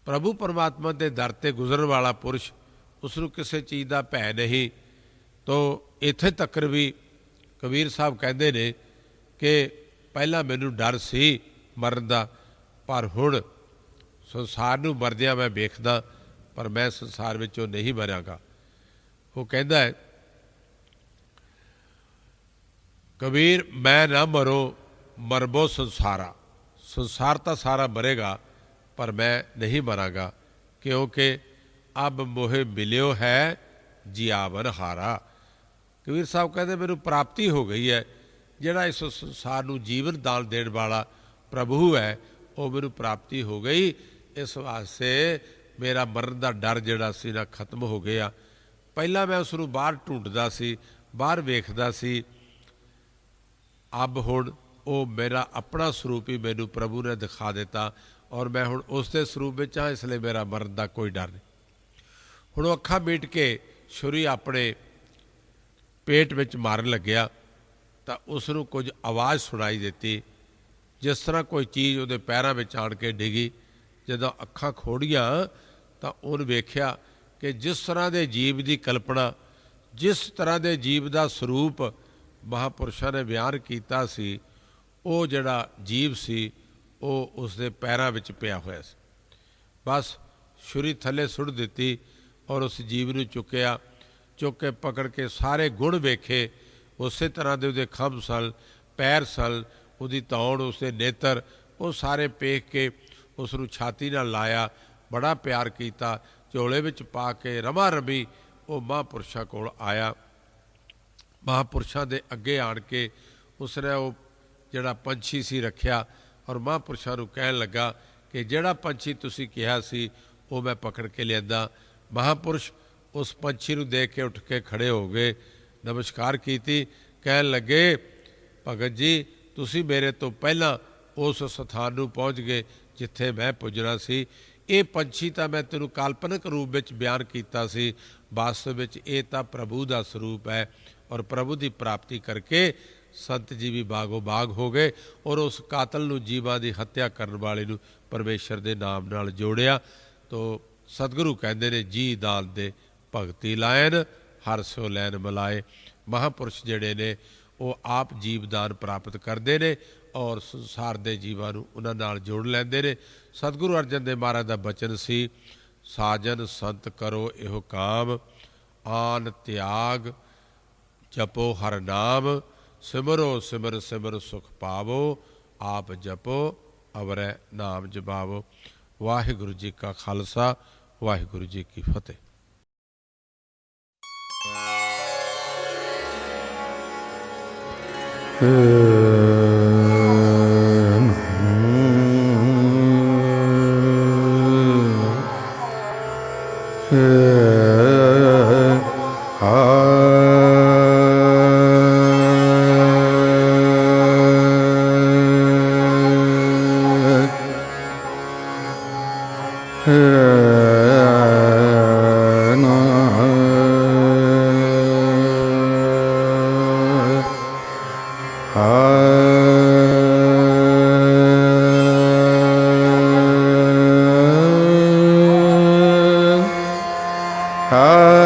प्रभु परमात्मा के दर ते गुजरन वाला पुरुष उसनूं किसी चीज़ का भै नहीं। तो इत्थे तक भी कबीर साहब कहते ने कि पहला मैनूं डर सी मरण का, पर हुण संसार नूं मरदिआं मैं वेखदा, पर मैं संसार विचों नहीं मरांगा। वो कहता है कबीर मैं ना मरो मरबो संसारा, संसार तो सारा मरेगा पर मैं नहीं मरांगा, क्योंकि अब मोहे मिलियो है जियावन हारा। कबीर साहब कहते मेनू प्राप्ति हो गई है, जिहड़ा इस संसार नूं जीवन दान देने वाला प्रभु है वो मैनू प्राप्ति हो गई। इस वास्ते मेरा मरण का डर जिहड़ा सी ना खत्म हो गया। पहला मैं उसनूं बाहर ढूंढदा सी, बाहर वेखदा सी, अब हुण वो मेरा अपना स्वरूप ही मैनू प्रभु ने दिखा दिता और मैं हुण उसके स्वरूप में हाँ, इसलिए मेरा मरण का कोई डर नहीं। हुण अखां मीट के छुरी अपने पेट विच मारन लग्या तो उसनूं कुछ आवाज़ सुनाई देती, जिस तरह कोई चीज़ उहदे पैरां विच आण के डिगी। जदों अखां खोड़ियां तो उन्हें वेख्या कि जिस तरह के जीव की कल्पना, जिस तरह के जीव का स्वरूप महापुरुषों ने बयान किया सी, वो जिहड़ा जीव सी वो उसके पैरों में पिया होया सी। बस छुरी थले सुट दी और उस जीव नूं चुक्या, चुक के पकड़ के सारे गुण वेखे, उस तरह के उसके खंभ सन, पैर सन, उसकी तौड़, उसके नेत्र, वो सारे पेख के उसनूं छाती नाल लाया, बड़ा प्यार किया, झोले विच पा के रमा रमी वो महापुरुषों कोल आया। महापुरुषों के अगे आण के उसने वो जिहड़ा पंछी सी रखिया और महापुरुषों नूं कहण लगा कि जिहड़ा पंछी तुसीं कहा सी वो मैं पकड़ के लिआंदा। महापुरुष उस पंछी नूं देख के उठ के खड़े हो गए, नमस्कार कीती, कहण लगे भगत जी तुसीं मेरे तो पहला उस स्थान नूं पहुँच गए जिथे मैं पुजना सी। ये पंछी तो मैं तेनों काल्पनिक रूप में बयान किया सी, वास्तव में ये तो प्रभु का स्वरूप है और प्रभु की प्राप्ति करके संत जी भी बागो बाग हो गए और उस कातल नूं, जीवां की हत्या करने वाले नूं परमेश्वर के नाम नाल जोड़िया। तो सतगुरु कहते ने जी दान दे भगती लायन हर सो लैन मिलाए। महापुरुष जिहड़े ने वो आप जीवदान प्राप्त करते हैं और संसार के जीवां नूं उन्हां नाल जोड़ लैंदे ने। सतगुरु अर्जन देव महाराज का बचन सी, साजन संत करो इहो काम, आन त्याग जपो हर नाम, सिमरो सिमर सिमर सुख पावो, आप जपो अवरै नाम जपावो। वाहिगुरु जी का खालसा, वाहिगुरु जी की फतेह। Ah